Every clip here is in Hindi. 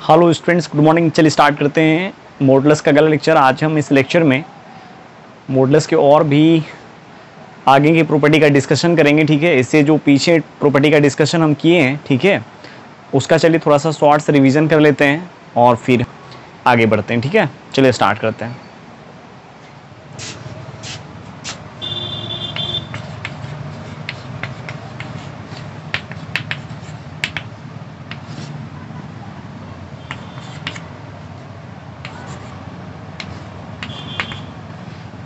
Hello students, good morning. चलिए स्टार्ट करते हैं मॉडुलस का अगला लेक्चर। आज हम इस लेक्चर में मॉडुलस के और भी आगे की प्रॉपर्टी का डिस्कशन करेंगे। ठीक है, इससे जो पीछे प्रॉपर्टी का डिस्कशन हम किए हैं, ठीक है, उसका चलिए थोड़ा सा शॉर्ट से रिवीजन कर लेते हैं और फिर आगे बढ़ते हैं। ठीक है, चलिए स्टार्ट करते हैं।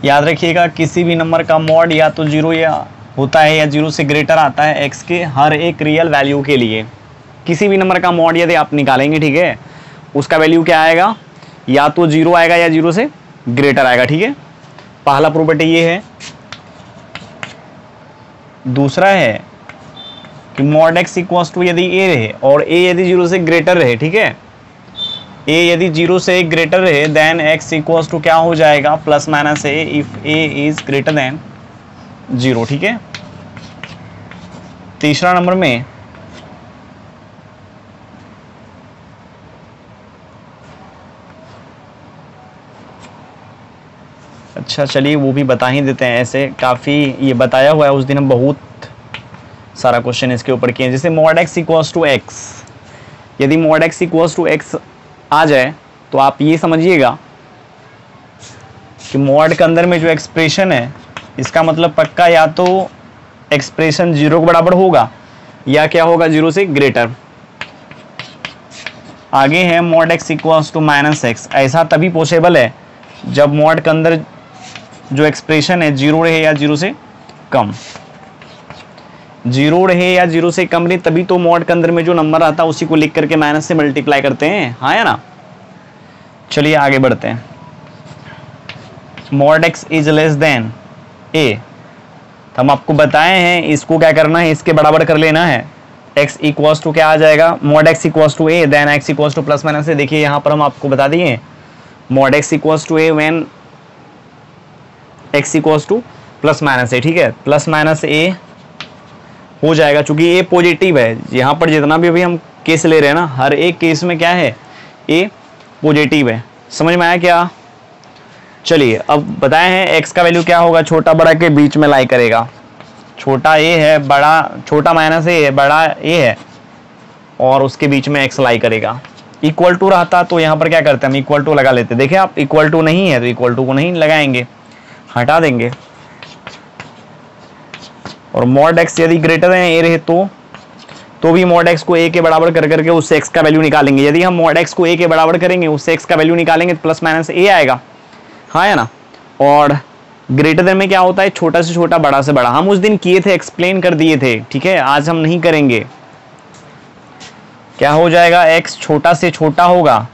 याद रखिएगा, किसी भी नंबर का मॉड या तो जीरो या होता है या जीरो से ग्रेटर आता है एक्स के हर एक रियल वैल्यू के लिए। किसी भी नंबर का मॉड यदि आप निकालेंगे, ठीक है, उसका वैल्यू क्या आएगा, या तो जीरो आएगा या जीरो से ग्रेटर आएगा। ठीक है, पहला प्रॉपर्टी ये है। दूसरा है कि मॉड एक्स इक्वल्स टू यदि ए रहे और ए यदि जीरो से ग्रेटर रहे, ठीक है, ए यदि जीरो से ग्रेटर रहे देन एक्स इक्वल्स टू क्या हो जाएगा, plus minus A if a is greater than zero. ठीक है, तीसरा नंबर में अच्छा चलिए वो भी बता ही देते हैं। ऐसे काफ़ी ये बताया हुआ है, उस दिन हम बहुत सारा क्वेश्चन इसके ऊपर किए। जैसे mod x equals to x, यदि mod x equals to x आ जाए तो आप ये समझिएगा कि मॉड के अंदर में जो एक्सप्रेशन है, इसका मतलब पक्का या तो एक्सप्रेशन जीरो के बराबर होगा या क्या होगा, जीरो से ग्रेटर। आगे है mod x equals to minus x. ऐसा तभी पॉसिबल है जब मॉड के अंदर जो एक्सप्रेशन है जीरो रहे या जीरो से कम। जीरो रहे या जीरो से कम रहे तभी तो मॉड के अंदर में जो नंबर आता है उसी को लिख करके माइनस से मल्टीप्लाई करते हैं, हाँ या ना। चलिए आगे बढ़ते हैं। Mod x is less than a, तो हम आपको बताए हैं इसको क्या करना है, इसके बराबर कर लेना है। एक्स इक्वल्स टू क्या आ जाएगा, mod x equals to a then x equals to plus minus a. देखिए यहाँ पर हम आपको बता दिए mod x equals to a when x equals to plus minus a. ठीक है, प्लस माइनस ए हो जाएगा, चूंकि ए पॉजिटिव है। यहाँ पर जितना भी अभी हम केस ले रहे हैं ना, हर एक केस में क्या है, ए पॉजिटिव है। समझ में आया क्या। चलिए अब बताए हैं एक्स का वैल्यू क्या होगा, छोटा बड़ा के बीच में लाई करेगा। छोटा ए है, बड़ा छोटा माइनस ए है, बड़ा ए है, और उसके बीच में एक्स लाई करेगा। इक्वल टू रहता तो यहाँ पर क्या करते हैं, हम इक्वल टू लगा लेते। देखिए आप इक्वल टू नहीं है तो इक्वल टू को नहीं लगाएंगे, हटा देंगे। और मॉड एक्स यदि ग्रेटर है ए रहे तो भी मॉड एक्स को ए के बराबर कर करके उससे एक्स का वैल्यू निकालेंगे। यदि हम मॉड एक्स को ए के बराबर करेंगे, उससे एक्स का वैल्यू निकालेंगे तो प्लस माइनस ए आएगा, हाँ या ना। और ग्रेटर देन में क्या होता है, छोटा से छोटा बड़ा से बड़ा। हम उस दिन किए थे, एक्सप्लेन कर दिए थे। ठीक है, आज हम नहीं करेंगे। क्या हो जाएगा, एक्स छोटा से छोटा होगा,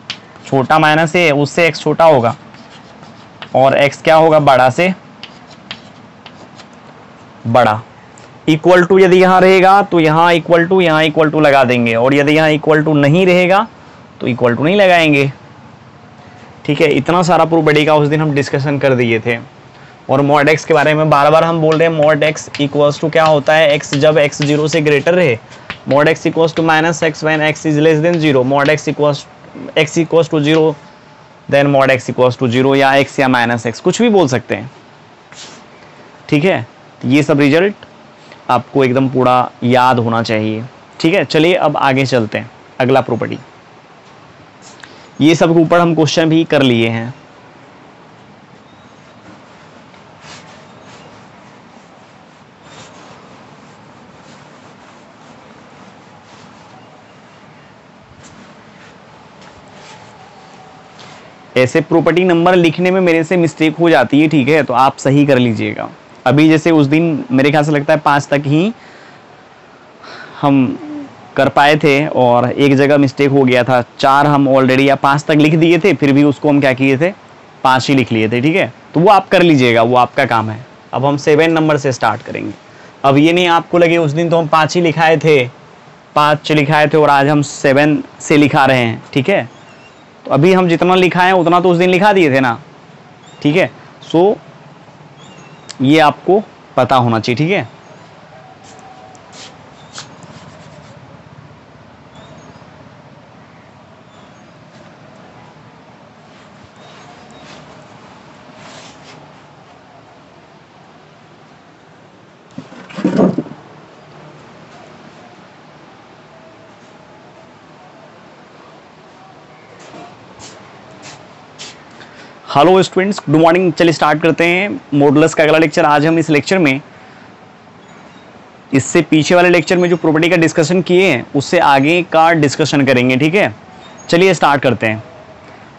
छोटा माइनस ए उससे एक्स छोटा होगा, और एक्स क्या होगा, बड़ा से बड़ा। इक्वल टू यदि यहाँ रहेगा तो यहाँ इक्वल टू लगा देंगे, और यदि यहाँ इक्वल टू नहीं रहेगा तो इक्वल टू नहीं लगाएंगे। ठीक है, इतना सारा प्रॉपर्टी का उस दिन हम डिस्कशन कर दिए थे। और मॉड एक्स के बारे में बार बार हम बोल रहे हैं, मॉड एक्स इक्वल्स टू क्या होता है, एक्स जब एक्स जीरो से ग्रेटर रहे, mod x equals to minus x when x is less than zero, mod x equals to zero then mod x equals to zero, या एक्स या माइनस एक्स कुछ भी बोल सकते हैं। ठीक है, ये सब रिजल्ट आपको एकदम पूरा याद होना चाहिए। ठीक है, चलिए अब आगे चलते हैं। अगला प्रॉपर्टी, ये सब के ऊपर हम क्वेश्चन भी कर लिए हैं। ऐसे प्रॉपर्टी नंबर लिखने में मेरे से मिस्टेक हो जाती है, ठीक है, तो आप सही कर लीजिएगा। अभी जैसे उस दिन मेरे ख्याल से लगता है 5 तक ही हम कर पाए थे, और एक जगह मिस्टेक हो गया था। 4 हम ऑलरेडी या 5 तक लिख दिए थे, फिर भी उसको हम क्या किए थे, 5 ही लिख लिए थे। ठीक है, तो वो आप कर लीजिएगा, वो आपका काम है। अब हम 7 नंबर से स्टार्ट करेंगे। अब ये नहीं आपको लगे उस दिन तो हम 5 ही लिखाए थे, 5 लिखाए थे और आज हम 7 से लिखा रहे हैं। ठीक है, तो अभी हम जितना लिखा है उतना तो उस दिन लिखा दिए थे ना। ठीक है, सो ये आपको पता होना चाहिए। ठीक है, हेलो स्टूडेंट्स, गुड मॉर्निंग। चलिए स्टार्ट करते हैं मॉडुलस का अगला लेक्चर। आज हम इस लेक्चर में इससे पीछे वाले लेक्चर में जो प्रॉपर्टी का डिस्कशन किए हैं उससे आगे का डिस्कशन करेंगे, ठीक है। चलिए स्टार्ट करते हैं।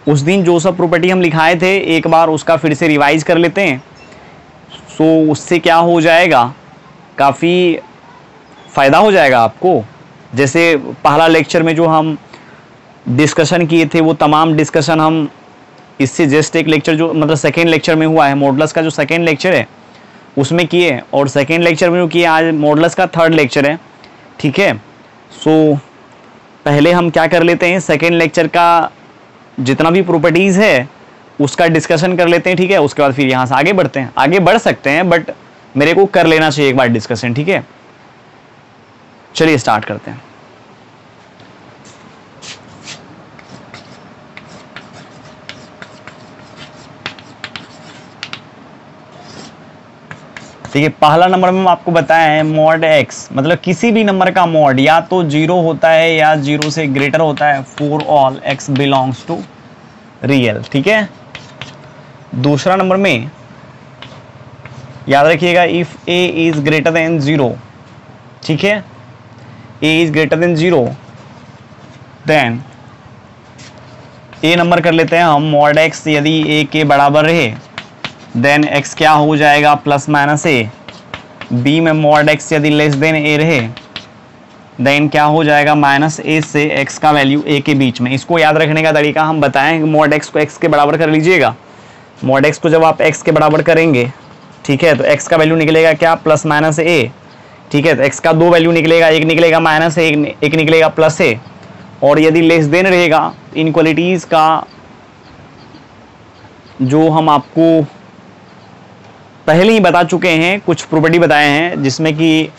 उस दिन जो सब प्रॉपर्टी हम लिखाए थे एक बार उसका फिर से रिवाइज कर लेते हैं। सो उससे क्या हो जाएगा, काफ़ी फ़ायदा हो जाएगा आपको। जैसे पहला लेक्चर में जो हम डिस्कशन किए थे वो तमाम डिस्कशन हम इससे जस्ट एक लेक्चर जो मतलब सेकेंड लेक्चर में हुआ है, मॉडुलस का जो सेकेंड लेक्चर है उसमें किए, और सेकेंड लेक्चर में जो किए आज मॉडुलस का थर्ड लेक्चर है, ठीक है। सो पहले हम क्या कर लेते हैं, सेकेंड लेक्चर का जितना भी प्रॉपर्टीज़ है उसका डिस्कशन कर लेते हैं, ठीक है। उसके बाद फिर यहाँ से आगे बढ़ते हैं। आगे बढ़ सकते हैं बट मेरे को कर लेना चाहिए एक बार डिस्कशन, ठीक है। चलिए स्टार्ट करते हैं। देखिए पहला नंबर में आपको बताया है मॉड एक्स, मतलब किसी भी नंबर का मॉड या तो 0 होता है या 0 से ग्रेटर होता है for all x belongs to real, ठीक है। दूसरा नंबर में याद रखिएगा if a is greater than 0, ठीक है। A is greater than 0 then a number कर लेते हैं हम मॉड एक्स यदि ए के बराबर रहे देन x क्या हो जाएगा प्लस माइनस ए। बी में मॉड x यदि लेस देन ए रहे देन क्या हो जाएगा माइनस ए से x का वैल्यू a के बीच में। इसको याद रखने का तरीका हम बताएं, मॉड x को x के बराबर कर लीजिएगा। मॉड x को जब आप x के बराबर करेंगे, ठीक है, तो x का वैल्यू निकलेगा क्या प्लस माइनस ए, ठीक है। तो x का दो वैल्यू निकलेगा, एक निकलेगा माइनस ए, एक निकलेगा प्लस ए। और यदि लेस देन रहेगा, इनक्वालिटीज़ का जो हम आपको पहले ही बता चुके हैं, कुछ प्रॉपर्टी बताए हैं जिसमें कि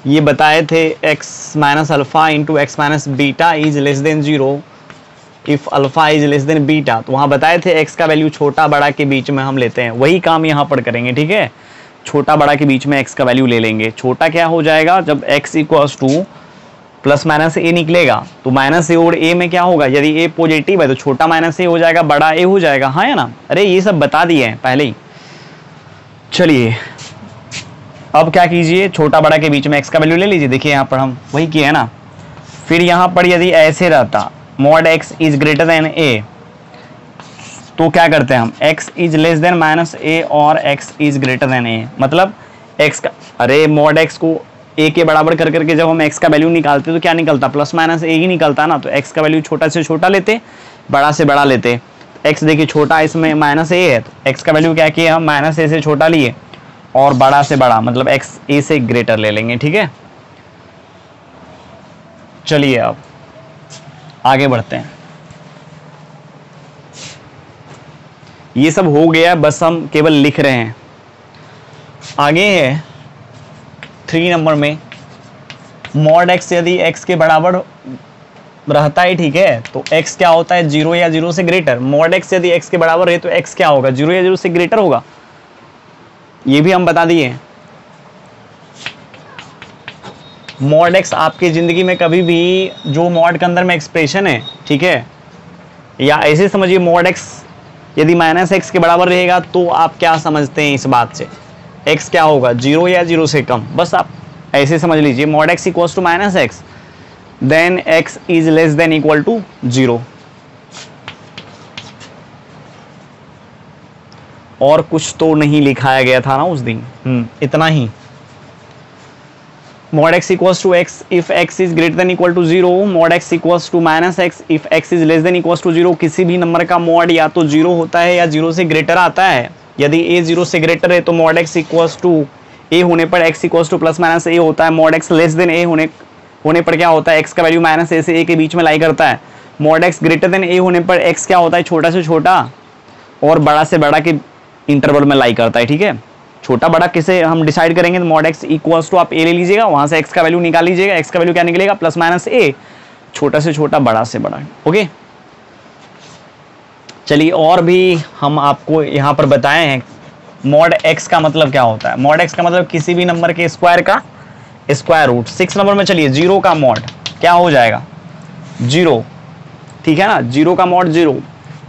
ये बताए थे x minus alpha into x minus beta is less than 0 if alpha is less then beta. तो वहाँ बताए थे x का वैल्यू छोटा बड़ा के बीच में हम लेते हैं, वही काम यहाँ पर करेंगे, ठीक है। छोटा बड़ा के बीच में x का वैल्यू ले लेंगे। छोटा क्या हो जाएगा, जब x equals to plus minus a निकलेगा तो माइनस ए और ए में क्या होगा, यदि ए पॉजिटिव है तो छोटा माइनस ए हो जाएगा, बड़ा ए हो जाएगा, हाँ या ना। अरे ये सब बता दिए हैं पहले ही। चलिए अब क्या कीजिए, छोटा बड़ा के बीच में x का वैल्यू ले लीजिए। देखिए यहाँ पर हम वही किए है ना। फिर यहाँ पर यदि ऐसे रहता mod x is greater than a तो क्या करते हैं हम, x is less then minus a और x is greater than a, मतलब x का, अरे मॉड x को a के बराबर कर करके जब हम x का वैल्यू निकालते तो क्या निकलता, प्लस माइनस a ही निकलता ना। तो x का वैल्यू छोटा से छोटा लेते, बड़ा से बड़ा लेते। x देखिए छोटा, इसमें माइनस ए है तो x का वैल्यू क्या किया हम माइनस ए से छोटा लिए और बड़ा से बड़ा मतलब x a से ग्रेटर ले लेंगे, ठीक है। चलिए अब आगे बढ़ते हैं। ये सब हो गया, बस हम केवल लिख रहे हैं। आगे है 3 नंबर में मॉड x यदि x के बराबर रहता है, ठीक है, तो x क्या होता है 0 या 0 से ग्रेटर। मॉड x यदि x के बराबर है तो x क्या होगा, 0 या 0 से ग्रेटर होगा, ये भी हम बता दिए। मॉड x आपकी ज़िंदगी में कभी भी जो मॉड के अंदर में एक्सप्रेशन है, ठीक है, या ऐसे समझिए मॉड x यदि माइनस एक्स के बराबर रहेगा तो आप क्या समझते हैं इस बात से, x क्या होगा 0 या 0 से कम। बस आप ऐसे समझ लीजिए mod x equals to minus x then x is less than equal to 0। और कुछ तो नहीं लिखाया गया था ना उस दिन, इतना ही। Mod x equals to x if x is greater than equal to 0, mod x equals to minus x if x is less than equals to 0। किसी भी नंबर का मॉड या तो 0 होता है या 0 से ग्रेटर आता है। यदि a 0 से ग्रेटर है तो mod x equals to a होने पर x equals to plus minus a होता है। Mod x less than a होने पर क्या होता है, x का वैल्यू माइनस a से a के बीच में लाई करता है। Mod x greater than a होने पर x क्या होता है, छोटा से छोटा और बड़ा से बड़ा के इंटरवल में लाई करता है, ठीक है। छोटा बड़ा किसे हम डिसाइड करेंगे, तो मॉड x इक्वल्स टू आप a ले लीजिएगा, वहां से x का वैल्यू निकाल लीजिएगा। x का वैल्यू क्या निकलेगा प्लस माइनस a, छोटा से छोटा बड़ा से बड़ा, ओके। चलिए और भी हम आपको यहाँ पर बताए हैं मॉड x का मतलब क्या होता है। मॉड x का मतलब किसी भी नंबर के स्क्वायर का स्क्वायर रूट। 6 नंबर में चलिए 0 का मॉड क्या हो जाएगा 0, ठीक है ना, 0 का मॉड 0।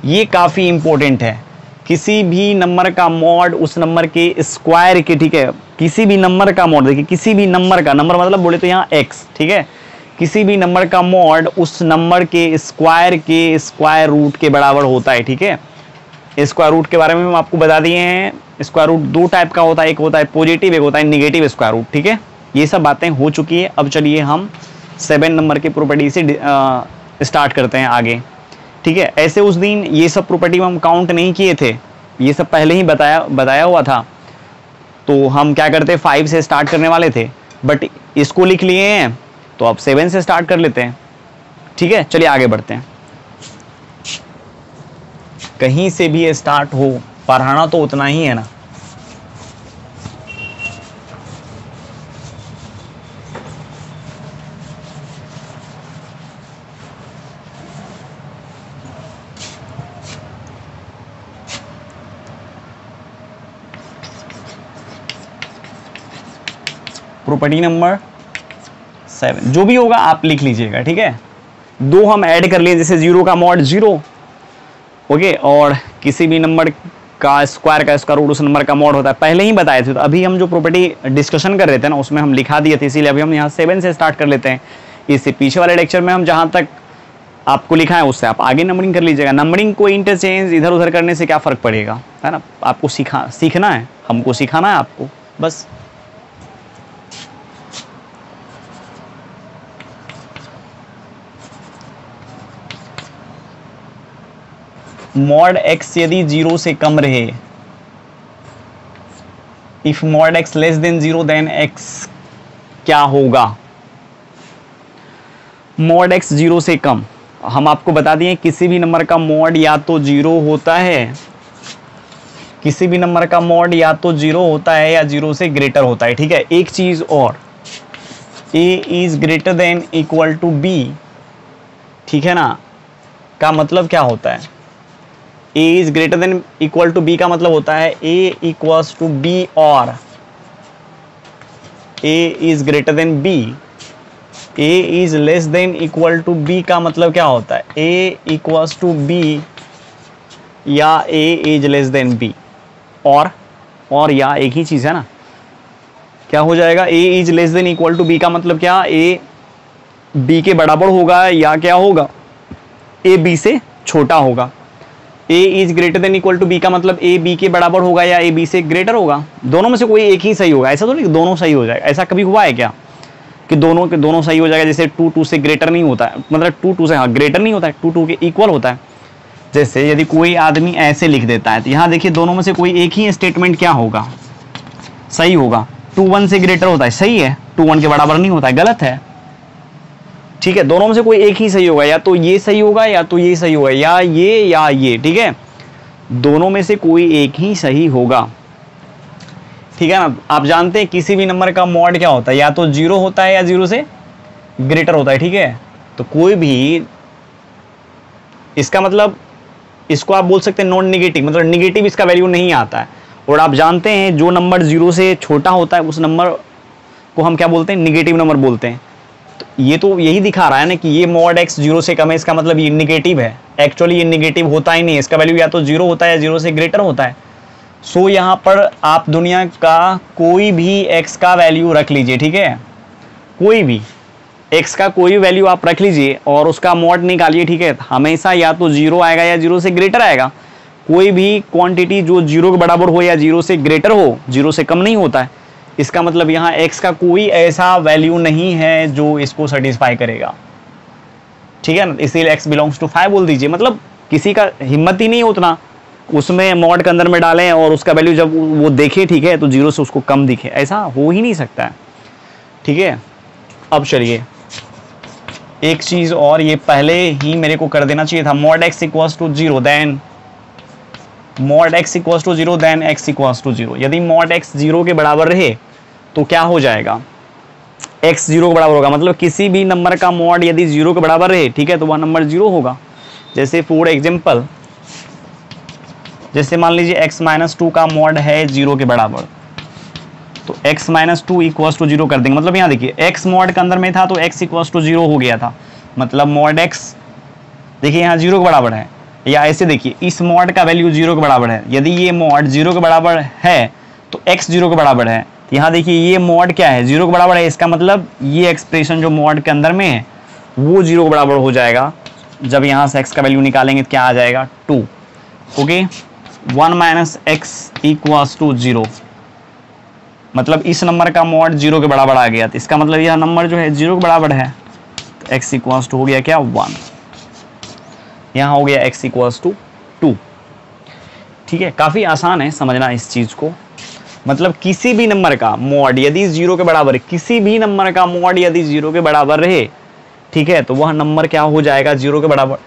ये काफ़ी इंपॉर्टेंट है किसी भी नंबर का मॉड उस नंबर के स्क्वायर के, ठीक है, किसी भी नंबर का मॉड, देखिए किसी भी नंबर का, नंबर मतलब बोले तो यहाँ x, ठीक है, किसी भी नंबर का मॉड उस नंबर के स्क्वायर रूट के बराबर होता है, ठीक है। स्क्वायर रूट के बारे में हम आपको बता दिए हैं, स्क्वायर रूट दो टाइप का होता है, एक होता है पॉजिटिव, एक होता है निगेटिव स्क्वायर रूट, ठीक है। ये सब बातें हो चुकी है। अब चलिए हम 7 नंबर की प्रॉपर्टी से स्टार्ट करते हैं आगे, ठीक है। ऐसे उस दिन ये सब प्रॉपर्टी में हम काउंट नहीं किए थे, ये सब पहले ही बताया हुआ था, तो हम क्या करते 5 से स्टार्ट करने वाले थे, बट इसको लिख लिए हैं तो अब 7 से स्टार्ट कर लेते हैं, ठीक है। चलिए आगे बढ़ते हैं। कहीं से भी स्टार्ट हो, पढ़ाना तो उतना ही है ना। प्रॉपर्टी नंबर 7 जो भी होगा आप लिख लीजिएगा, ठीक है। दो हम ऐड कर लिए, जैसे 0 का मॉड 0, ओके, और किसी भी नंबर का स्क्वायर रूट उस नंबर का मॉड होता है, पहले ही बताए थे। तो अभी हम जो प्रॉपर्टी डिस्कशन कर रहे थे ना, उसमें हम लिखा दिए थे, इसीलिए अभी हम यहाँ 7 से स्टार्ट कर लेते हैं। इससे पीछे वाले लेक्चर में हम जहाँ तक आपको लिखा है उससे आप आगे नंबरिंग कर लीजिएगा। नंबरिंग को इंटरचेंज इधर उधर करने से क्या फ़र्क पड़ेगा, है ना। आपको सीखना है, हमको सिखाना है आपको, बस। मॉड x यदि 0 से कम रहे, if mod x less than 0 then x क्या होगा। मॉड x 0 से कम, हम आपको बता दिए किसी भी नंबर का मॉड या तो 0 होता है, किसी भी नंबर का मॉड या तो 0 होता है या 0 से ग्रेटर होता है, ठीक है। एक चीज और, a is greater than equal to b, ठीक है ना, का मतलब क्या होता है। a is greater than equal to b का मतलब होता है a इक्वल्स टू b, और a is greater than b, a is less than equal to b का मतलब क्या होता है a इक्वल्स टू b या a is less than b, और या एक ही चीज है ना, क्या हो जाएगा a is less than equal to b का मतलब क्या, a b के बराबर होगा या क्या होगा, a b से छोटा होगा। a is greater than equal to b का मतलब a b के बराबर होगा या a b से ग्रेटर होगा। दोनों में से कोई एक ही सही होगा, ऐसा तो नहीं दोनों सही हो जाएगा। ऐसा कभी हुआ है क्या कि दोनों के दोनों सही हो जाएगा। जैसे 2 2 से ग्रेटर नहीं होता है, मतलब 2 2 से हाँ ग्रेटर नहीं होता है, 2 2 के इक्वल होता है। जैसे यदि कोई आदमी ऐसे लिख देता है तो यहाँ देखिए दोनों में से कोई एक ही स्टेटमेंट क्या होगा, सही होगा। 2 1 से ग्रेटर होता है, सही है, 2 1 के बराबर नहीं होता है, गलत है, ठीक है। दोनों में से कोई एक ही सही होगा, या तो ये सही होगा या तो ये सही होगा, या ये, ठीक है। दोनों में से कोई एक ही सही होगा, ठीक है ना। आप जानते हैं किसी भी नंबर का मॉड क्या होता है, या तो 0 होता है या 0 से ग्रेटर होता है, ठीक है। तो कोई भी, इसका मतलब इसको आप बोल सकते हैं नॉन निगेटिव, मतलब निगेटिव इसका वैल्यू नहीं आता है। और आप जानते हैं जो नंबर 0 से छोटा होता है उस नंबर को हम क्या बोलते हैं, निगेटिव नंबर बोलते हैं। ये तो यही दिखा रहा है ना कि ये मॉड x 0 से कम है, इसका मतलब ये निगेटिव है। एक्चुअली ये निगेटिव होता ही नहीं है, इसका वैल्यू या तो 0 होता है या 0 से ग्रेटर होता है। सो यहाँ पर आप दुनिया का कोई भी x का वैल्यू रख लीजिए, ठीक है। कोई भी x का कोई वैल्यू आप रख लीजिए और उसका मॉड निकालिए, ठीक है। हमेशा या तो 0 आएगा या 0 से ग्रेटर आएगा। कोई भी क्वांटिटी जो 0 के बराबर हो या 0 से ग्रेटर हो, 0 से कम नहीं होता है। इसका मतलब यहाँ x का कोई ऐसा वैल्यू नहीं है जो इसको सेटिस्फाई करेगा, ठीक है ना। इसीलिए x बिलोंग्स टू 5 बोल दीजिए। मतलब किसी का हिम्मत ही नहीं उतना उसमें मॉड के अंदर में डालें और उसका वैल्यू जब वो देखे, ठीक है, तो 0 से उसको कम दिखे, ऐसा हो ही नहीं सकता है, ठीक है। अब चलिए एक चीज़ और, ये पहले ही मेरे को कर देना चाहिए था। Mod x equals to 0 then mod x equals to 0 then x equals to 0। यदि मॉड x 0 के बराबर रहे तो क्या हो जाएगा, x 0 के बराबर होगा। मतलब किसी भी नंबर का मॉड यदि 0 के बराबर रहे, ठीक है, तो वह नंबर 0 होगा। जैसे फॉर एग्जांपल, जैसे मान लीजिए x - 2 का मॉड है 0 के बराबर, तो x - 2 इक्वल्स टू 0 कर देंगे। मतलब यहाँ देखिए x मॉड के अंदर में था तो x इक्वल्स टू 0 हो गया था। मतलब मॉड x देखिए यहाँ 0 के बराबर है, या ऐसे देखिए, इस मॉड का वैल्यू 0 के बराबर है, यदि ये मॉड 0 के बराबर है तो x 0 के बराबर है। यहाँ देखिए ये मॉड क्या है, 0 के बराबर है, इसका मतलब ये एक्सप्रेशन जो मॉड के अंदर में है वो 0 के बराबर हो जाएगा। जब यहाँ से x का वैल्यू निकालेंगे तो क्या आ जाएगा, 2। Okay, 1 minus x equals to 0, मतलब इस नंबर का मॉड 0 के बराबर आ गया, तो इसका मतलब यह नंबर जो है 0 के बराबर है, तो x इक्वल्स टू हो गया क्या, 1। यहाँ हो गया x इक्वल्स टू 2। ठीक है, काफ़ी आसान है समझना इस चीज़ को। मतलब किसी भी नंबर का मॉड यदि 0 के बराबर है, किसी भी नंबर का मॉड यदि 0 के बराबर रहे, ठीक है, तो वह नंबर क्या हो जाएगा, 0 के बराबर।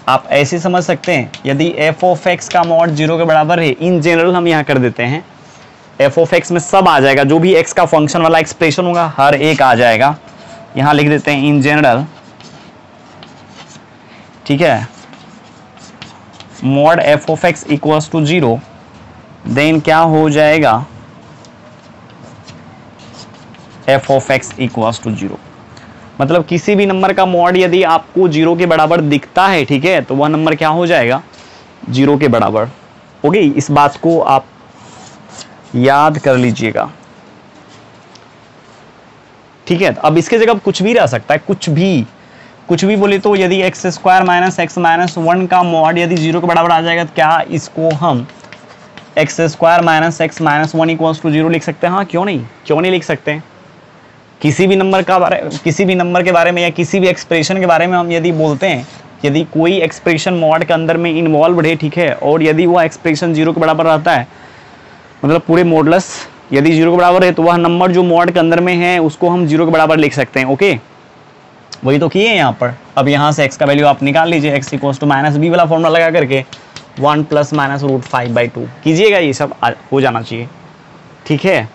आप ऐसे समझ सकते हैं, यदि f ऑफ x का मॉड 0 के बराबर है, इन जनरल हम यहाँ कर देते हैं, f ऑफ x में सब आ जाएगा, जो भी x का फंक्शन वाला एक्सप्रेशन होगा हर एक आ जाएगा। यहाँ लिख देते हैं इन जनरल, ठीक है, mod f of x equals to 0, then क्या हो जाएगा, f of x equals to 0। मतलब किसी भी नंबर का मॉड यदि आपको 0 के बराबर दिखता है, ठीक है, तो वह नंबर क्या हो जाएगा, 0 के बराबर। ओके, इस बात को आप याद कर लीजिएगा। ठीक है, अब इसके जगह कुछ भी रह सकता है, कुछ भी बोले तो यदि x square minus x minus 1 का मॉड यदि 0 के बराबर आ जाएगा, तो क्या इसको हम x square minus x minus 1 equals to 0 लिख सकते हैं? हाँ, क्यों नहीं लिख सकते हैं। किसी भी नंबर के बारे में या किसी भी एक्सप्रेशन के बारे में हम यदि बोलते हैं, यदि कोई एक्सप्रेशन मॉड के अंदर में इन्वॉल्व है, ठीक है, और यदि वह एक्सप्रेशन 0 के बराबर रहता है, मतलब पूरे मॉडुलस यदि 0 के बराबर है, तो वह नंबर जो मॉड के अंदर में है उसको हम 0 के बराबर लिख सकते हैं। ओके, वही तो किए हैं यहाँ पर। अब यहाँ से x का वैल्यू आप निकाल लीजिए, x equals to minus b वाला फॉर्मूला लगा करके 1 प्लस माइनस रूट 5/2 कीजिएगा, ये सब हो जाना चाहिए। ठीक है,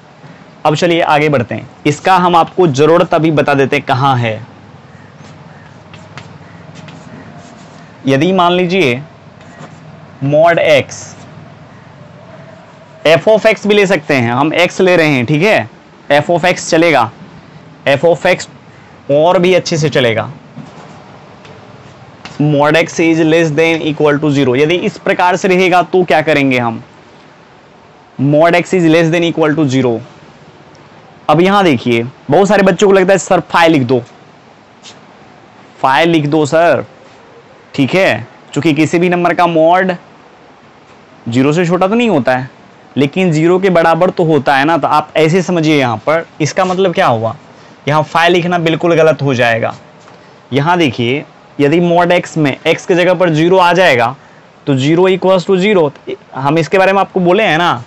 अब चलिए आगे बढ़ते हैं। इसका हम आपको जरूरत अभी बता देते हैं कहाँ है। यदि मान लीजिए mod x, f of x भी ले सकते हैं, हम x ले रहे हैं, ठीक है, f ऑफ x चलेगा, f ऑफ x और भी अच्छे से चलेगा। Mod x is less than equal to 0, यदि इस प्रकार से रहेगा तो क्या करेंगे हम, mod x is less than equal to 0। अब यहां देखिए, बहुत सारे बच्चों को लगता है सर फाइल लिख दो सर, ठीक है, क्योंकि किसी भी नंबर का मॉड 0 से छोटा तो नहीं होता है, लेकिन 0 के बराबर तो होता है ना। तो आप ऐसे समझिए, यहाँ पर इसका मतलब क्या हुआ, यहाँ फाइल लिखना बिल्कुल गलत हो जाएगा। यहाँ देखिए, यदि मॉड x में x के जगह पर 0 आ जाएगा तो 0 इक्वल्स टू 0, हम इसके बारे में आपको बोले हैं ना,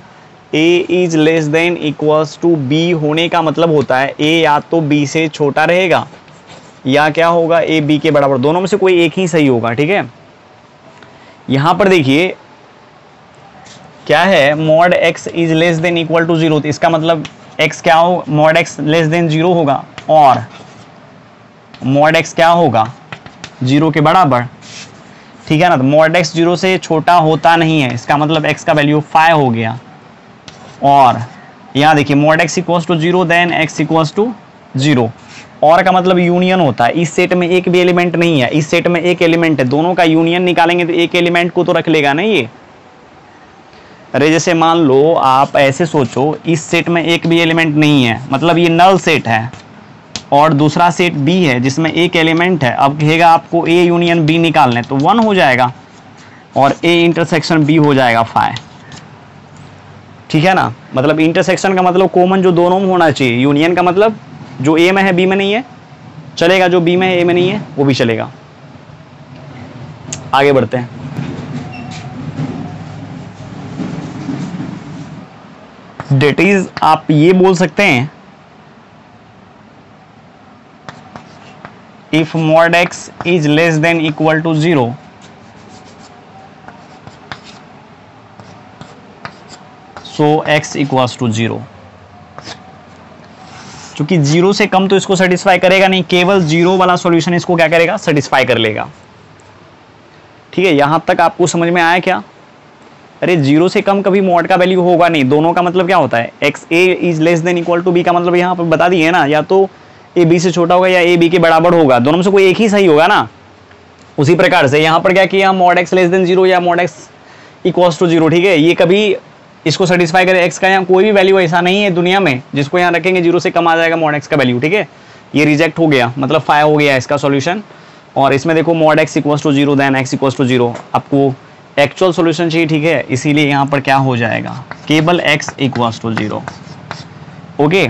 a is less than equals to b होने का मतलब होता है a या तो b से छोटा रहेगा या क्या होगा, a b के बराबर, दोनों में से कोई एक ही सही होगा। ठीक है, यहाँ पर देखिए क्या है, mod x is less than equal to 0, तो इसका मतलब x क्या हो, मॉड x लेस देन 0 होगा और मॉड x क्या होगा, 0 के बराबर। ठीक है ना, तो मॉड x 0 से छोटा होता नहीं है, इसका मतलब x का वैल्यू 5 हो गया। और यहाँ देखिए mod x equals to 0 then x equals to 0, और का मतलब यूनियन होता है। इस सेट में एक भी एलिमेंट नहीं है, इस सेट में एक एलिमेंट है, दोनों का यूनियन निकालेंगे तो एक एलिमेंट को तो रख लेगा ना ये। अरे जैसे मान लो आप ऐसे सोचो, इस सेट में एक भी एलिमेंट नहीं है, मतलब ये नल सेट है, और दूसरा सेट B है जिसमें एक एलिमेंट है। अब कहेगा आपको A यूनियन B निकालने, तो 1 हो जाएगा और A इंटरसेक्शन B हो जाएगा 5। ठीक है ना, मतलब इंटरसेक्शन का मतलब कॉमन जो दोनों में होना चाहिए, यूनियन का मतलब जो A में है B में नहीं है चलेगा, जो B में है A में नहीं है वो भी चलेगा। आगे बढ़ते हैं। डेट इज, आप ये बोल सकते हैं, if mod x is less than equal to 0, so x equals to 0। क्योंकि 0 से कम तो इसको सेटिस्फाई करेगा नहीं, केवल 0 वाला सॉल्यूशन इसको क्या करेगा, सेटिस्फाई कर लेगा। ठीक है, यहां तक आपको समझ में आया क्या? अरे 0 से कम कभी मॉड का वैल्यू होगा नहीं, दोनों का मतलब क्या होता है, x a is less than equal to b का मतलब यहाँ पर बता दिए ना, या तो ए बी से छोटा होगा या ए बी के बराबर होगा, दोनों में से कोई एक ही सही होगा ना। उसी प्रकार से यहाँ पर क्या किया, मॉड एक्स लेस देन 0 या मॉड एक्स इक्वल्स टू 0, ठीक है। ये कभी इसको सेटिस्फाई करे, एक्स का यहाँ कोई भी वैल्यू ऐसा नहीं है दुनिया में जिसको यहाँ रखेंगे 0 से कम आ जाएगा मॉड एक्स का वैल्यू, ठीक है। ये रिजेक्ट हो गया, मतलब फाइव हो गया इसका सॉल्यूशन। और इसमें देखो mod x equals to 0 then x equals to 0, आपको एक्चुअल सॉल्यूशन चाहिए, ठीक है। इसीलिए यहाँ पर क्या हो जाएगा, केवल एक्स इक्वल्स टू 0। ओके,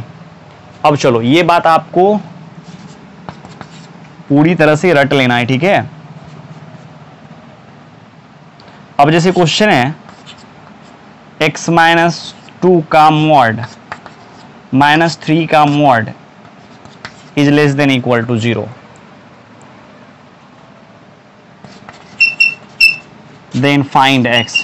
अब चलो ये बात आपको पूरी तरह से रट लेना है, ठीक है। अब जैसे क्वेश्चन है x -2 का मॉड -3 का mod is less than equal to 0, then find x।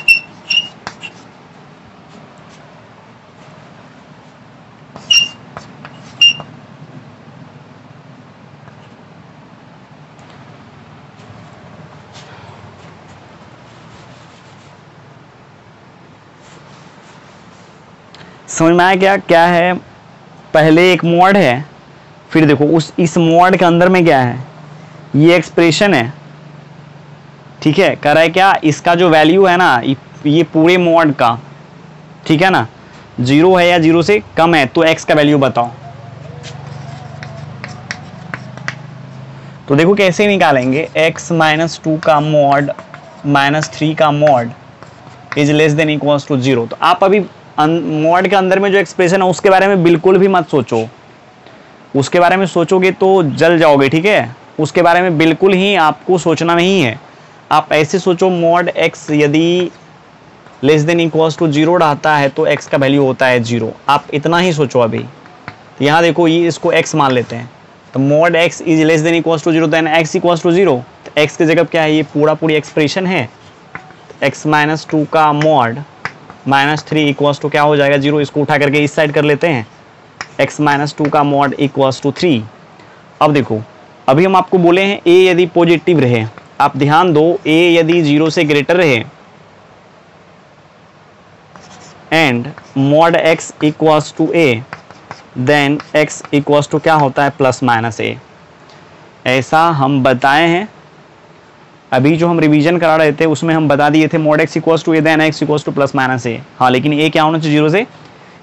समझ में आया क्या क्या है, पहले एक मॉड है, फिर देखो इस मॉड के अंदर में क्या है, ये एक्सप्रेशन है, ठीक है। कह रहा है क्या, इसका जो वैल्यू है ना ये पूरे मॉड का, ठीक है ना, 0 है या 0 से कम है, तो x का वैल्यू बताओ। तो देखो कैसे निकालेंगे, x -2 का मॉड -3 का mod is less than equals to 0। तो आप अभी मॉड के अंदर में जो एक्सप्रेशन है उसके बारे में बिल्कुल भी मत सोचो, उसके बारे में सोचोगे तो जल जाओगे, ठीक है। उसके बारे में बिल्कुल ही आपको सोचना नहीं है। आप ऐसे सोचो, मॉड x यदि लेस देन इक्वल्स टू 0 रहता है तो x का वैल्यू होता है 0। आप इतना ही सोचो। अभी यहाँ देखो, ये इसको x मान लेते हैं, तो mod x is less than equals to 0 then x equals to 0। तो x की जगह क्या है, ये पूरी एक्सप्रेशन है, x -2 का मॉड -3 इक्वल्स टू क्या हो जाएगा 0। इसको उठा करके इस साइड कर लेते हैं, x -2 का मॉड इक्वल्स टू 3। अब देखो, अभी हम आपको बोले हैं a यदि पॉजिटिव रहे, आप ध्यान दो, a यदि 0 से ग्रेटर रहे and mod x equals to a, then x equals to क्या होता है, +-a। ऐसा हम बताए हैं, अभी जो हम रिवीजन करा रहे थे उसमें हम बता दिए थे mod x equals to a then x equals to +-a। हाँ, लेकिन a क्या होना चाहिए, 0 से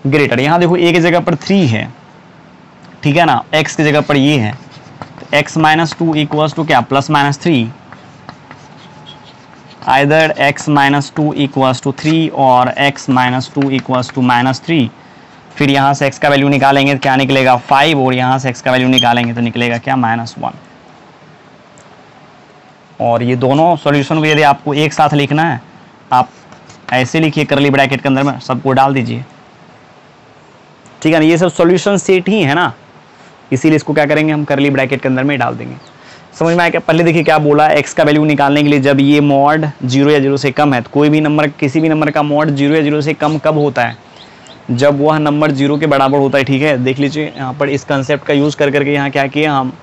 ग्रेटर। यहाँ देखो a की जगह पर 3 है, ठीक है ना, x की जगह पर ये है, तो x -2 इक्वल्स टू क्या, +-3। आइदर x -2 इक्वल्स टू 3 और x -2 इक्वल्स टू -3। फिर यहाँ से x का वैल्यू निकालेंगे तो क्या निकलेगा, 5, और यहाँ से x का वैल्यू निकालेंगे तो निकलेगा क्या, -1। और ये दोनों सॉल्यूशन को यदि आपको एक साथ लिखना है, आप ऐसे लिखिए, करली ब्रैकेट के अंदर में सबको डाल दीजिए, ठीक है ना। ये सब सॉल्यूशन सेट ही है ना, इसीलिए इसको क्या करेंगे, हम करली ब्रैकेट के अंदर में डाल देंगे। समझ में आया क्या। पहले देखिए क्या बोला, x का वैल्यू निकालने के लिए जब ये मॉड 0 या 0 से कम है, तो कोई भी नंबर, किसी भी नंबर का मॉड 0 या 0 से कम कब होता है, जब वह नंबर 0 के बराबर होता है, ठीक है। देख लीजिए यहाँ पर इस कंसेप्ट का यूज़ कर करके यहाँ क्या किया, हम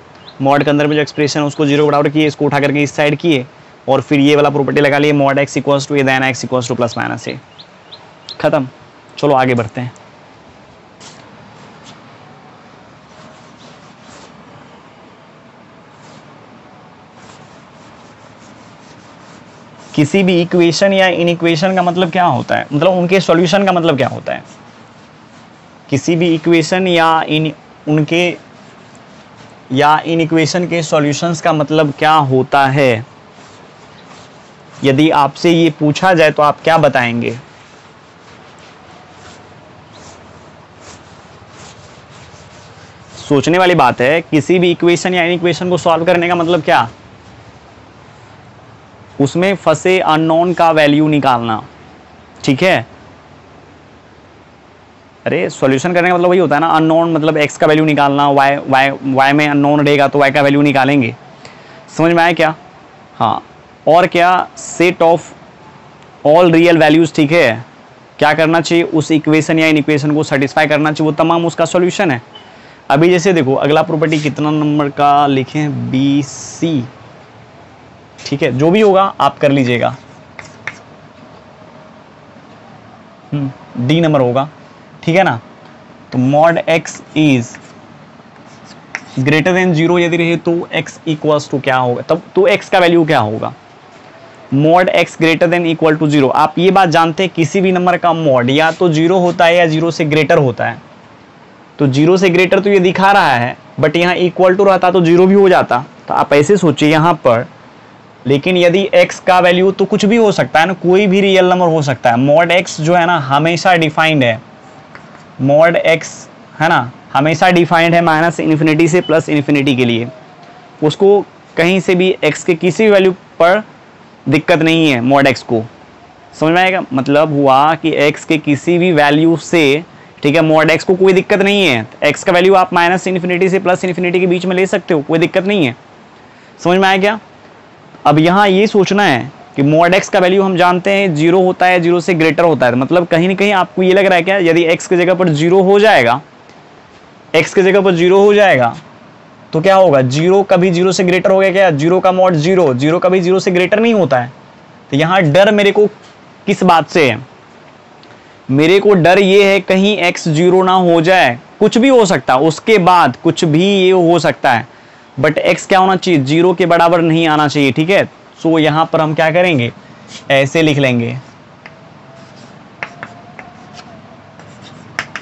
मॉड के अंदर में जो एक्सप्रेशन है उसको 0 के बराबर किए, इसको उठा करके इस साइड किए, और फिर ये वाला प्रॉपर्टी लगा लिए, mod x equals to a then x equals to +-a। खत्म। चलो आगे बढ़ते हैं। किसी भी इक्वेशन या इनइक्वेशन का मतलब क्या होता है, मतलब उनके सॉल्यूशन का मतलब क्या होता है। किसी भी इक्वेशन या इनइक्वेशन के सॉल्यूशंस का मतलब क्या होता है, यदि आपसे ये पूछा जाए तो आप क्या बताएंगे। सोचने वाली बात है। किसी भी इक्वेशन या इनइक्वेशन को सॉल्व करने का मतलब क्या, उसमें फंसे अननोन का वैल्यू निकालना, ठीक है। अरे सॉल्यूशन करने का मतलब वही होता है ना, अननोन मतलब x का वैल्यू निकालना, y में अननोन रहेगा तो y का वैल्यू निकालेंगे। समझ में आया क्या। हाँ, और क्या, set of all real values, ठीक है। क्या करना चाहिए, उस इक्वेशन या इनइक्वेशन को सेटिस्फाई करना चाहिए, वो तमाम उसका सॉल्यूशन है। अभी जैसे देखो, अगला प्रॉपर्टी कितना नंबर का लिखें, BC, ठीक है, जो भी होगा आप कर लीजिएगा, D नंबर होगा, ठीक है ना। तो mod x is greater than 0 यदि रहे तो x इक्वल्स टू क्या होगा, तब तो x का वैल्यू क्या होगा, mod x greater than equal to 0। आप ये बात जानते हैं किसी भी नंबर का मॉड या तो 0 होता है या 0 से ग्रेटर होता है। तो 0 से ग्रेटर तो ये दिखा रहा है, बट यहाँ इक्वल टू रहता तो 0 भी हो जाता। तो आप ऐसे सोचिए यहाँ पर, लेकिन यदि x का वैल्यू तो कुछ भी हो सकता है ना, कोई भी रियल नंबर हो सकता है। मॉड x जो है ना हमेशा डिफाइंड है, मॉड x है ना हमेशा डिफाइंड है माइनस इन्फिनिटी से प्लस इन्फिनिटी के लिए। उसको कहीं से भी x के किसी भी वैल्यू पर दिक्कत नहीं है मॉड x को, समझ में आएगा। मतलब हुआ कि x के किसी भी वैल्यू से, ठीक है, मॉड x को कोई दिक्कत नहीं है। x का वैल्यू आप माइनस इन्फिनिटी से प्लस इन्फिनिटी के बीच में ले सकते हो, कोई दिक्कत नहीं है। समझ में आया क्या। अब यहाँ ये सोचना है कि मॉड x का वैल्यू हम जानते हैं 0 होता है, 0 से ग्रेटर होता है। मतलब कहीं ना कहीं आपको ये लग रहा है क्या, यदि x की जगह पर 0 हो जाएगा, x की जगह पर 0 हो जाएगा तो क्या होगा, 0 कभी 0 से ग्रेटर हो गया क्या, 0 का मॉड 0, 0 कभी 0 से ग्रेटर नहीं होता है। तो यहाँ डर मेरे को किस बात से है, मेरे को डर ये है कहीं x 0 ना हो जाए। कुछ भी हो सकता है, उसके बाद कुछ भी ये हो सकता है, बट x क्या होना चाहिए, 0 के बराबर नहीं आना चाहिए, ठीक है। सो यहाँ पर हम क्या करेंगे, ऐसे लिख लेंगे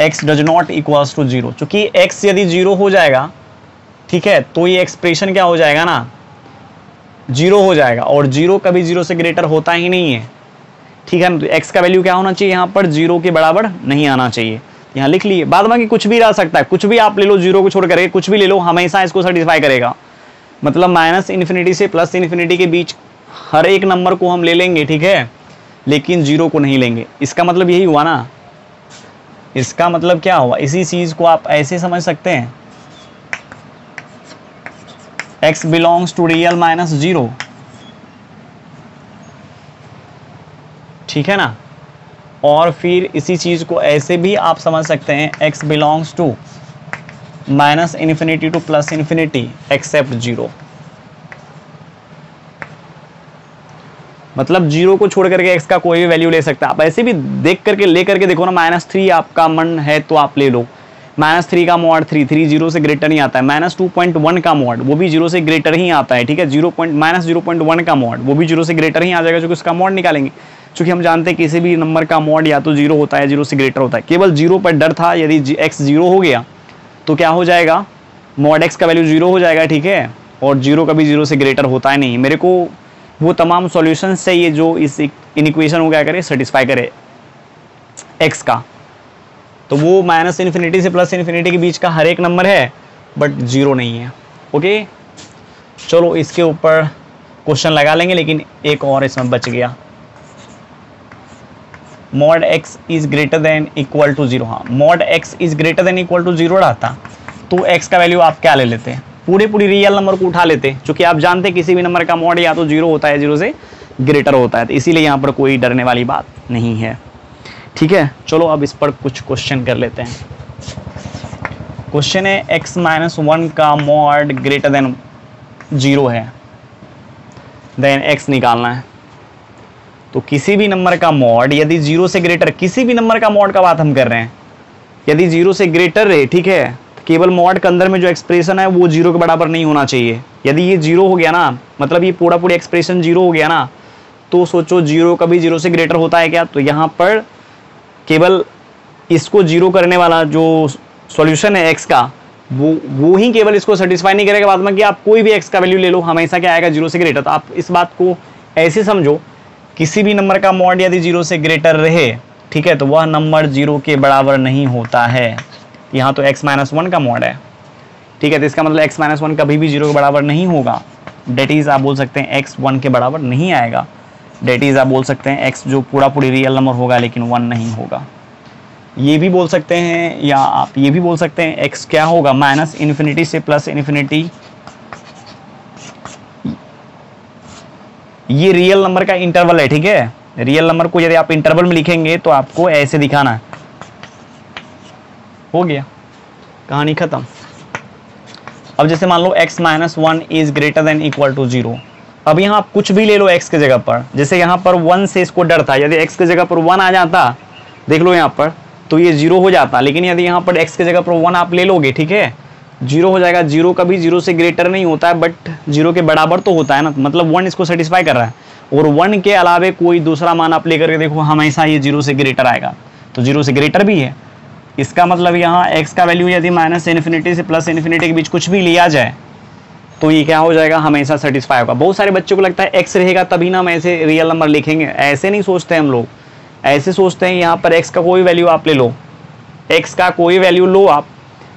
x does not equals to 0। चूंकि x यदि 0 हो जाएगा, ठीक है, तो ये एक्सप्रेशन क्या हो जाएगा ना, 0 हो जाएगा, और 0 कभी 0 से ग्रेटर होता ही नहीं है, ठीक है ना। तो x का वैल्यू क्या होना चाहिए, यहाँ पर 0 के बराबर नहीं आना चाहिए। यहाँ लिख लिए, बाद में कुछ भी रह सकता है, कुछ भी आप ले लो, 0 को छोड़ करके कुछ भी ले लो, हमेशा इसको सेटिस्फाई करेगा। मतलब माइनस इन्फिनिटी से प्लस इन्फिनिटी के बीच हर एक नंबर को हम ले लेंगे, ठीक है, लेकिन 0 को नहीं लेंगे। इसका मतलब यही हुआ ना, इसका मतलब क्या हुआ, इसी चीज को आप ऐसे समझ सकते हैं, x belongs to real minus 0, ठीक है ना। और फिर इसी चीज को ऐसे भी आप समझ सकते हैं, x belongs to minus infinity to plus infinity except 0। मतलब 0 को छोड़ करके x का कोई भी वैल्यू ले सकता है। आप ऐसे भी देख करके ले करके देखो ना, -3 आपका मन है तो आप ले लो, -3 का मॉड 3 0 से ग्रेटर नहीं आता है। -2.1 का मॉड वो भी 0 से ग्रेटर ही आता है, ठीक है। -0.1 का मॉड वो भी 0 से ग्रेटर ही आ जाएगा, जो कि उसका मॉड निकालेंगे। क्योंकि हम जानते हैं किसी भी नंबर का मॉड या तो 0 होता है, 0 से ग्रेटर होता है। केवल 0 पर डर था, यदि x 0 हो गया तो क्या हो जाएगा, मॉड x का वैल्यू 0 हो जाएगा, ठीक है। और 0 कभी 0 से ग्रेटर होता है नहीं। मेरे को वो तमाम सॉल्यूशन चाहिए जो इस इक्वेशन को क्या करे, सेटिस्फाई करे x का। तो वो माइनस इन्फिनिटी से प्लस इन्फिनिटी के बीच का हर एक नंबर है, बट 0 नहीं है। ओके, चलो इसके ऊपर क्वेश्चन लगा लेंगे, लेकिन एक और इसमें बच गया, mod x is greater than equal to 0। हाँ, mod x is greater than equal to 0 रहता तो x का वैल्यू आप क्या ले लेते, पूरी रियल नंबर को उठा लेते, क्योंकि आप जानते हैं किसी भी नंबर का मॉड या तो 0 होता है, 0 से ग्रेटर होता है। तो इसीलिए यहाँ पर कोई डरने वाली बात नहीं है, ठीक है। चलो अब इस पर कुछ क्वेश्चन कर लेते हैं। क्वेश्चन है x-1 का मॉड ग्रेटर देन 0 है, देन x निकालना है। तो किसी भी नंबर का मॉड यदि 0 से ग्रेटर, किसी भी नंबर का मॉड का बात हम कर रहे हैं, यदि 0 से ग्रेटर रहे, ठीक है, तो केवल मॉड के अंदर में जो एक्सप्रेशन है वो 0 के बराबर नहीं होना चाहिए। यदि ये 0 हो गया ना, मतलब ये पूरा एक्सप्रेशन 0 हो गया ना, तो सोचो 0 कभी 0 से ग्रेटर होता है क्या। तो यहाँ पर केवल इसको 0 करने वाला जो सॉल्यूशन है x का, वो ही केवल इसको सेटिस्फाई नहीं करेगा। बाद में कि आप कोई भी x का वैल्यू ले लो, हमेशा क्या आएगा, 0 से ग्रेटर। तो आप इस बात को ऐसे समझो, किसी भी नंबर का मॉड यदि 0 से ग्रेटर रहे, ठीक है, तो वह नंबर 0 के बराबर नहीं होता है। यहाँ तो x-1 का मॉड है, ठीक है, तो इसका मतलब x-1 कभी भी 0 के बराबर नहीं होगा। डेट इज आप बोल सकते हैं x 1 के बराबर नहीं आएगा। डेट इज आप बोल सकते हैं x जो पूरी रियल नंबर होगा लेकिन 1 नहीं होगा। ये भी बोल सकते हैं, या आप ये भी बोल सकते हैं x क्या होगा, माइनस इन्फिनिटी से प्लस इन्फिनिटी। ये रियल नंबर का इंटरवल है, ठीक है। रियल नंबर को यदि आप इंटरवल में लिखेंगे तो आपको ऐसे दिखाना है। हो गया, कहानी खत्म। अब जैसे मान लो x-1 is greater than equal to 0। अब यहाँ आप कुछ भी ले लो x के जगह पर, जैसे यहाँ पर 1 से इसको डर था, यदि x के जगह पर 1 आ जाता, देख लो यहाँ पर, तो ये 0 हो जाता। लेकिन यदि यहाँ पर x के जगह पर 1 आप ले लोगे, ठीक है, जीरो हो जाएगा, जीरो कभी जीरो से ग्रेटर नहीं होता है बट जीरो के बराबर तो होता है ना, मतलब वन इसको सेटिस्फाई कर रहा है, और वन के अलावे कोई दूसरा मान आप लेकर के देखो हमेशा ये जीरो से ग्रेटर आएगा, तो जीरो से ग्रेटर भी है। इसका मतलब यहाँ x का वैल्यू यदि माइनस इन्फिनिटी से प्लस इन्फिनिटी के बीच कुछ भी लिया जाए तो ये क्या हो जाएगा, हमेशा सेटिस्फाई होगा। बहुत सारे बच्चों को लगता है x रहेगा तभी ना हम ऐसे रियल नंबर लिखेंगे, ऐसे नहीं सोचते हम लोग, ऐसे सोचते हैं यहाँ पर x का कोई वैल्यू आप ले लो, x का कोई वैल्यू लो आप,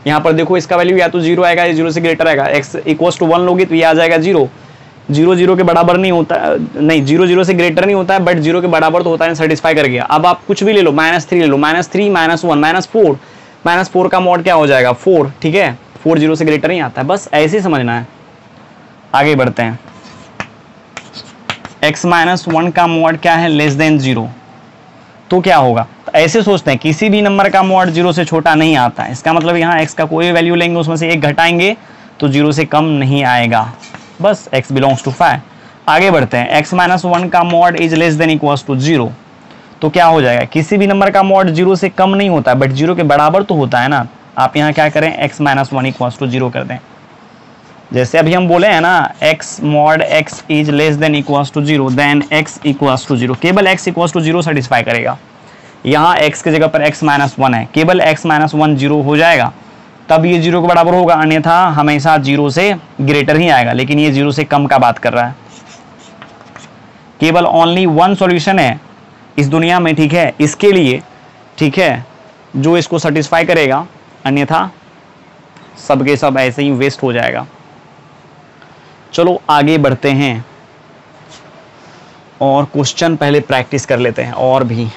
यहाँ पर देखो इसका वैल्यू या तो जीरो आएगा या जीरो से ग्रेटर आएगा, x इक्वल्स टू 1 लोगे तो ये आ जाएगा जीरो, जीरो जीरो के बराबर नहीं होता, नहीं जीरो जीरो से ग्रेटर नहीं होता है बट जीरो के बराबर तो होता है, सेटिस्फाई कर गया। अब आप कुछ भी ले लो, -3 ले लो, -3 -1 -4 का मॉड क्या हो जाएगा 4, ठीक है, 4 जीरो से ग्रेटर नहीं आता है, बस ऐसे ही समझना है। आगे बढ़ते हैं, x -1 का मॉड क्या है, लेस देन 0, तो क्या होगा, तो ऐसे सोचते हैं किसी भी नंबर का मॉड जीरो से छोटा नहीं आता है, इसका मतलब यहाँ x का कोई वैल्यू लेंगे उसमें से एक घटाएंगे तो जीरो से कम नहीं आएगा, बस x बिलोंग्स टू 5। आगे बढ़ते हैं, x -1 का mod is less than equals to 0, तो क्या हो जाएगा, किसी भी नंबर का मॉड जीरो से कम नहीं होता बट जीरो के बराबर तो होता है ना, आप यहाँ क्या करें x -1 इक्वल्स टू 0 कर दें। जैसे अभी हम बोले हैं ना x mod x is less than equals to 0 then x equals to 0, केवल x इक्वल्स टू 0 सेटिस्फाई करेगा। यहाँ x की जगह पर x -1 है, केवल x -1 0 हो जाएगा तब ये 0 के बराबर होगा, अन्यथा हमेशा 0 से ग्रेटर ही आएगा, लेकिन ये 0 से कम का बात कर रहा है। केवल ओनली वन सॉल्यूशन है इस दुनिया में, ठीक है, इसके लिए, ठीक है, जो इसको सेटिस्फाई करेगा, अन्यथा सब के सब ऐसे ही वेस्ट हो जाएगा। चलो आगे बढ़ते हैं और क्वेश्चन पहले प्रैक्टिस कर लेते हैं, और भी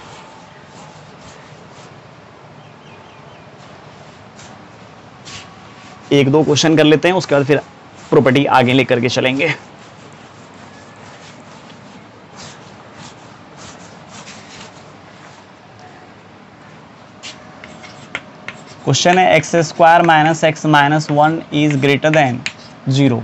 एक दो क्वेश्चन कर लेते हैं, उसके बाद फिर प्रॉपर्टी आगे लेकर के चलेंगे। क्वेश्चन है x² - x - 1 is greater than 0।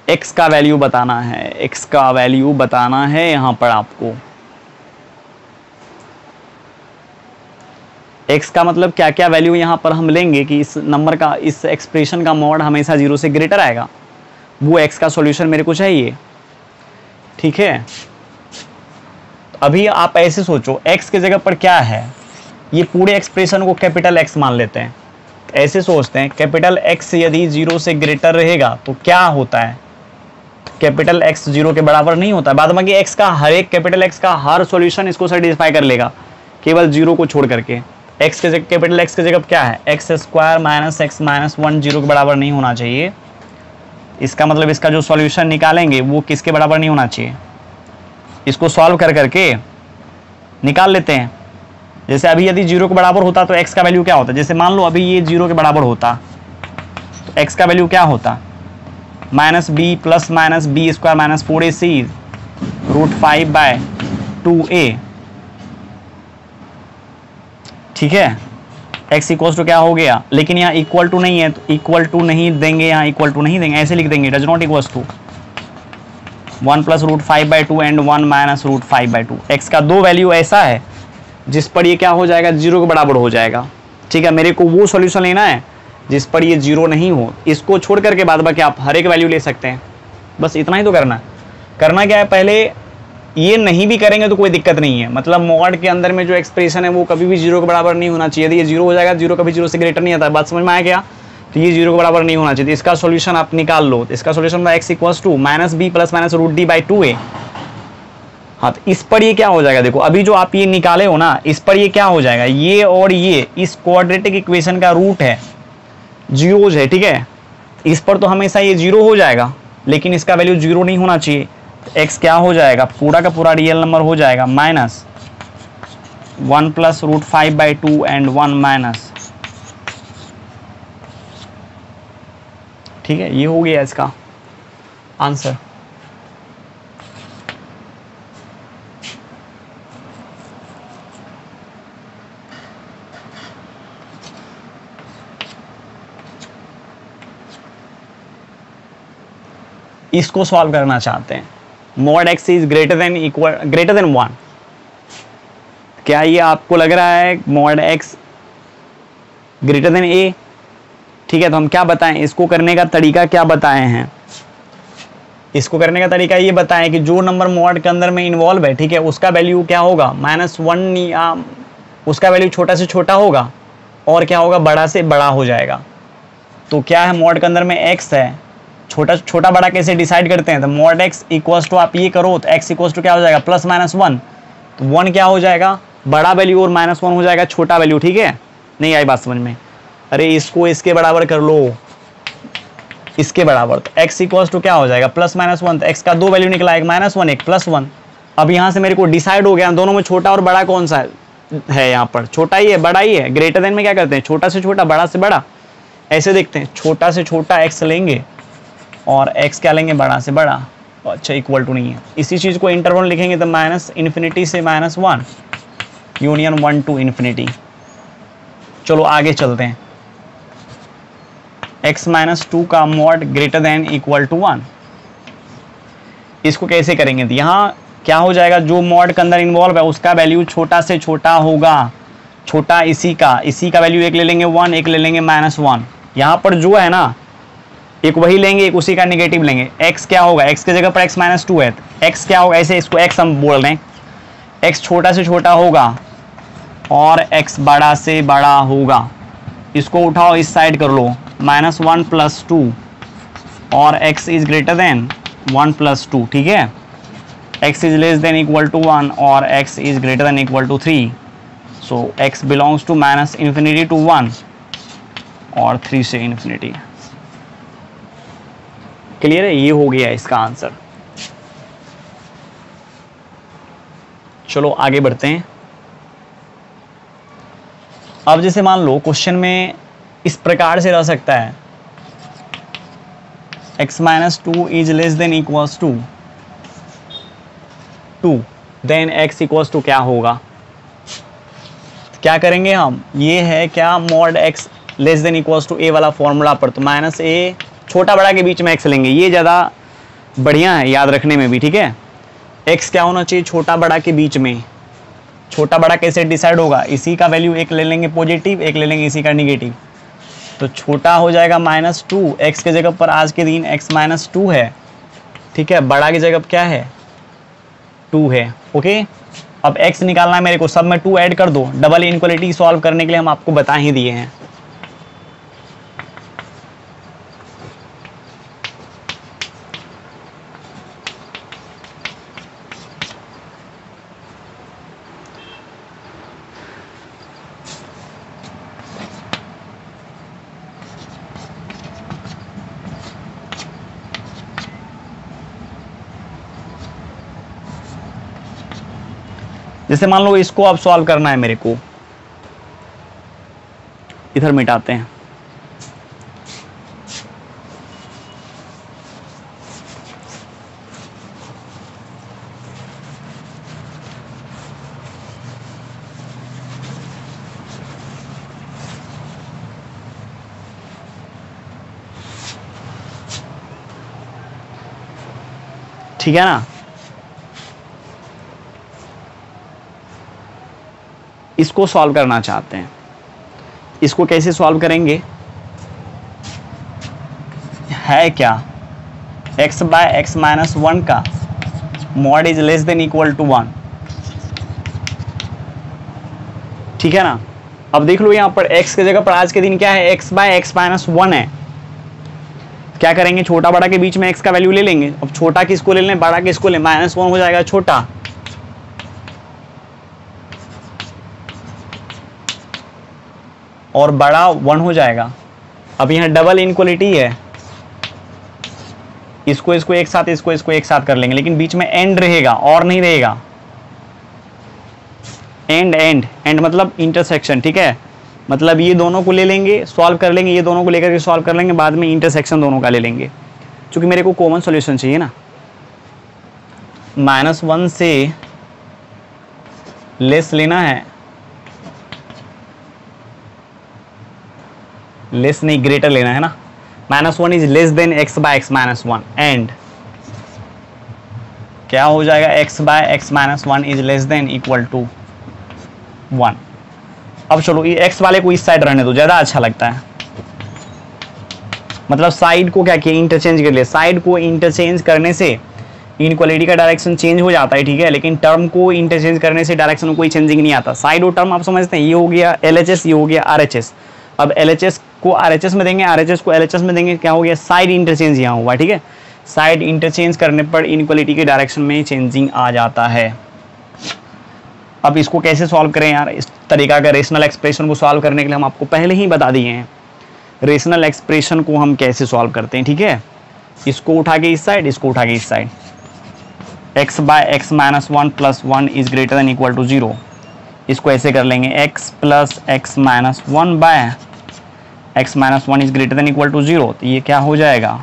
x का वैल्यू बताना है, x का वैल्यू बताना है यहां पर आपको। x का मतलब क्या क्या वैल्यू यहां पर हम लेंगे कि इस नंबर का, इस एक्सप्रेशन का मॉड हमेशा 0 से ग्रेटर आएगा, वो x का सॉल्यूशन मेरे को चाहिए, ठीक है। अभी आप ऐसे सोचो x की जगह पर क्या है, ये पूरे एक्सप्रेशन को कैपिटल X मान लेते हैं, ऐसे सोचते हैं कैपिटल X यदि 0 से ग्रेटर रहेगा तो क्या होता है, कैपिटल X 0 के बराबर नहीं होता है, बाद में x का हर एक कैपिटल X का हर सॉल्यूशन इसको सेटिस्फाई कर लेगा केवल 0 को छोड़ करके। x के जगह, कैपिटल X की जगह क्या है, x² - x - 1 0 के बराबर नहीं होना चाहिए, इसका मतलब इसका जो सॉल्यूशन निकालेंगे वो किसके बराबर नहीं होना चाहिए, इसको सॉल्व कर करके निकाल लेते हैं। जैसे अभी यदि 0 के बराबर होता तो x का वैल्यू क्या होता, जैसे मान लो अभी ये 0 के बराबर होता तो x का वैल्यू क्या होता, -b plus -b² - 4ac √5/2a, ठीक है। x इक्वल टू क्या हो गया, लेकिन यहाँ इक्वल टू नहीं है तो इक्वल टू नहीं देंगे, यहाँ इक्वल टू नहीं देंगे, ऐसे लिख देंगे does not equals to 1 + √5/2 and 1 - √5/2। x का दो वैल्यू ऐसा है जिस पर ये क्या हो जाएगा, 0 के बराबर हो जाएगा, ठीक है। मेरे को वो सॉल्यूशन लेना है जिस पर ये 0 नहीं हो, इसको छोड़ करके बाद बाकी आप हर एक वैल्यू ले सकते हैं, बस इतना ही तो करना क्या है। पहले ये नहीं भी करेंगे तो कोई दिक्कत नहीं है, मतलब मॉड के अंदर में जो एक्सप्रेशन है वो कभी भी 0 के बराबर नहीं होना चाहिए, यदि ये 0 हो जाएगा, 0 कभी 0 से ग्रेटर नहीं आता, बात समझ में आ गया, तो ये 0 के बराबर नहीं होना चाहिए। इसका सॉल्यूशन आप निकाल लो, इसका solution x equals to -b plus -√d/2a। हाँ, तो इस पर ये क्या हो जाएगा, देखो अभी जो आप ये निकाले हो ना, इस पर ये क्या हो जाएगा, ये और ये इस क्वाड्रेटिक इक्वेशन का रूट है, जीरोज है, ठीक है। इस पर तो हमेशा ये 0 हो जाएगा, लेकिन इसका वैल्यू 0 नहीं होना चाहिए, x क्या हो जाएगा, पूरा का पूरा रियल नंबर हो जाएगा -1 + √5/2 एंड 1 - ठीक है। ये हो गया इसका आंसर। इसको सॉल्व करना चाहते हैं mod x is greater than 1। क्या ये आपको लग रहा है मॉड एक्स ग्रेटर देन ए? ठीक है, तो हम क्या बताएं, इसको करने का तरीका क्या बताए हैं? इसको करने का तरीका ये बताएं कि जो नंबर मॉड के अंदर में इन्वॉल्व है, ठीक है, उसका वैल्यू क्या होगा, -1, या उसका वैल्यू छोटा से छोटा होगा और क्या होगा, बड़ा से बड़ा हो जाएगा। तो क्या है, मॉड के अंदर में x है, छोटा छोटा बड़ा कैसे डिसाइड करते हैं, तो मॉड x इक्वल्स टू, आप ये करो तो x इक्वल्स टू क्या हो जाएगा, +-1। तो 1 क्या हो जाएगा, बड़ा वैल्यू, और -1 हो जाएगा छोटा वैल्यू। ठीक है, नहीं आई बात समझ में? अरे इसको इसके बराबर कर लो, इसके बराबर, तो x इक्वल्स टू क्या हो जाएगा, +-1। तो x का दो वैल्यू निकला, एक -1 एक +1। अब यहाँ से मेरे को डिसाइड हो गया दोनों में छोटा और बड़ा कौन सा है, यहाँ पर छोटा ही है, बड़ा ही है। ग्रेटर देन में क्या करते हैं, छोटा से छोटा, बड़ा से बड़ा, ऐसे देखते हैं, छोटा से छोटा x लेंगे और x क्या लेंगे, बड़ा से बड़ा। अच्छा, इक्वल टू नहीं है, इसी चीज़ को इंटरवल लिखेंगे तो -∞ से -1 यूनियन 1 to ∞। चलो आगे चलते हैं। x-2 का mod greater than equal to 1, इसको कैसे करेंगे, तो यहाँ क्या हो जाएगा, जो मॉड के अंदर इन्वॉल्व है उसका वैल्यू छोटा से छोटा होगा, छोटा इसी का वैल्यू एक ले लेंगे 1, एक ले लेंगे -1। यहाँ पर जो है ना, एक वही लेंगे, एक उसी का नेगेटिव लेंगे। x क्या होगा, x की जगह पर x-2 है, x क्या होगा, ऐसे इसको x हम बोल रहे हैं, x छोटा से छोटा होगा और x बड़ा से बड़ा होगा। इसको उठाओ, इस साइड कर लो, -1 + 2 और x इज ग्रेटर देन 1 + 2। ठीक है, x is less than equal to 1 और x is greater than equal to 3। So x belongs to -∞ to 1 और 3 से ∞। क्लियर है, ये हो गया इसका आंसर। चलो आगे बढ़ते हैं। अब जैसे मान लो क्वेश्चन में इस प्रकार से रह सकता है, x-2 is less than equals to 2, then x equals to क्या होगा, क्या करेंगे हम, ये है क्या, mod x less than equals to a वाला फॉर्मूला पर, तो -a छोटा बड़ा के बीच में x लेंगे, ये ज़्यादा बढ़िया है याद रखने में भी। ठीक है, x क्या होना चाहिए, छोटा बड़ा के बीच में। छोटा बड़ा कैसे डिसाइड होगा, इसी का वैल्यू एक ले लेंगे पॉजिटिव, एक ले लेंगे इसी का निगेटिव, तो छोटा हो जाएगा -2, x के जगह पर आज के दिन x-2 है। ठीक है, बड़ा की जगह क्या है, 2 है। ओके, अब x निकालना है मेरे को, सब में 2 ऐड कर दो। डबल इनइक्वालिटी सॉल्व करने के लिए हम आपको बता ही दिए हैं। जैसे मान लो इसको अब सॉल्व करना है मेरे को, इधर मिटाते हैं। ठीक है ना, इसको सॉल्व करना चाहते हैं, इसको कैसे सॉल्व करेंगे, है क्या, x/x-1 का mod is less than equal to 1। ठीक है ना, अब देख लो यहाँ पर x की जगह पर आज के दिन क्या है, x/x-1 है। क्या करेंगे, छोटा बड़ा के बीच में x का वैल्यू ले लेंगे। अब छोटा किसको ले लें, बड़ा किसको ले, -1 हो जाएगा छोटा, और बड़ा 1 हो जाएगा। अब यहाँ डबल इनइक्वालिटी है, इसको एक साथ, इसको एक साथ कर लेंगे, लेकिन बीच में एंड रहेगा और नहीं रहेगा। एंड मतलब इंटरसेक्शन। ठीक है, मतलब ये दोनों को ले लेंगे, सॉल्व कर लेंगे, ये दोनों को लेकर के सॉल्व कर लेंगे, बाद में इंटरसेक्शन दोनों का ले लेंगे, क्योंकि मेरे को कॉमन सॉल्यूशन चाहिए ना। -1 से लेस लेना है, लेस नहीं ग्रेटर लेना है ना। -1 is less then x/x-1 and क्या हो जाएगा, x by x minus one is less than equal to 1। अब चलो ये x वाले को इस साइड रहने दो, ज़्यादा अच्छा लगता है। मतलब साइड को क्या किया, इंटरचेंज कर लिया। साइड को इंटरचेंज करने से इनक्वालिटी का डायरेक्शन चेंज हो जाता है, ठीक है, लेकिन टर्म को इंटरचेंज करने से डायरेक्शन में कोई चेंजिंग नहीं आता। साइड और टर्म आप समझते हैं, ये हो गया LHS, ये हो गया RHS। अब LHS को RHS में देंगे, RHS को LHS में देंगे, क्या हो गया, साइड इंटरचेंज यहाँ हुआ, ठीक है। साइड इंटरचेंज करने पर इनक्वालिटी के डायरेक्शन में चेंजिंग आ जाता है। अब इसको कैसे सॉल्व करें यार, इस तरीका का रेशनल एक्सप्रेशन को सॉल्व करने के लिए हम आपको पहले ही बता दिए हैं। रेशनल एक्सप्रेशन को हम कैसे सॉल्व करते हैं, ठीक है। इसको उठा के इस साइड, इसको उठा के इस side, x by x minus one plus one is greater than equal to 0। इसको ऐसे कर लेंगे, x plus x minus one by x minus one is greater than equal to 0। तो ये क्या हो जाएगा,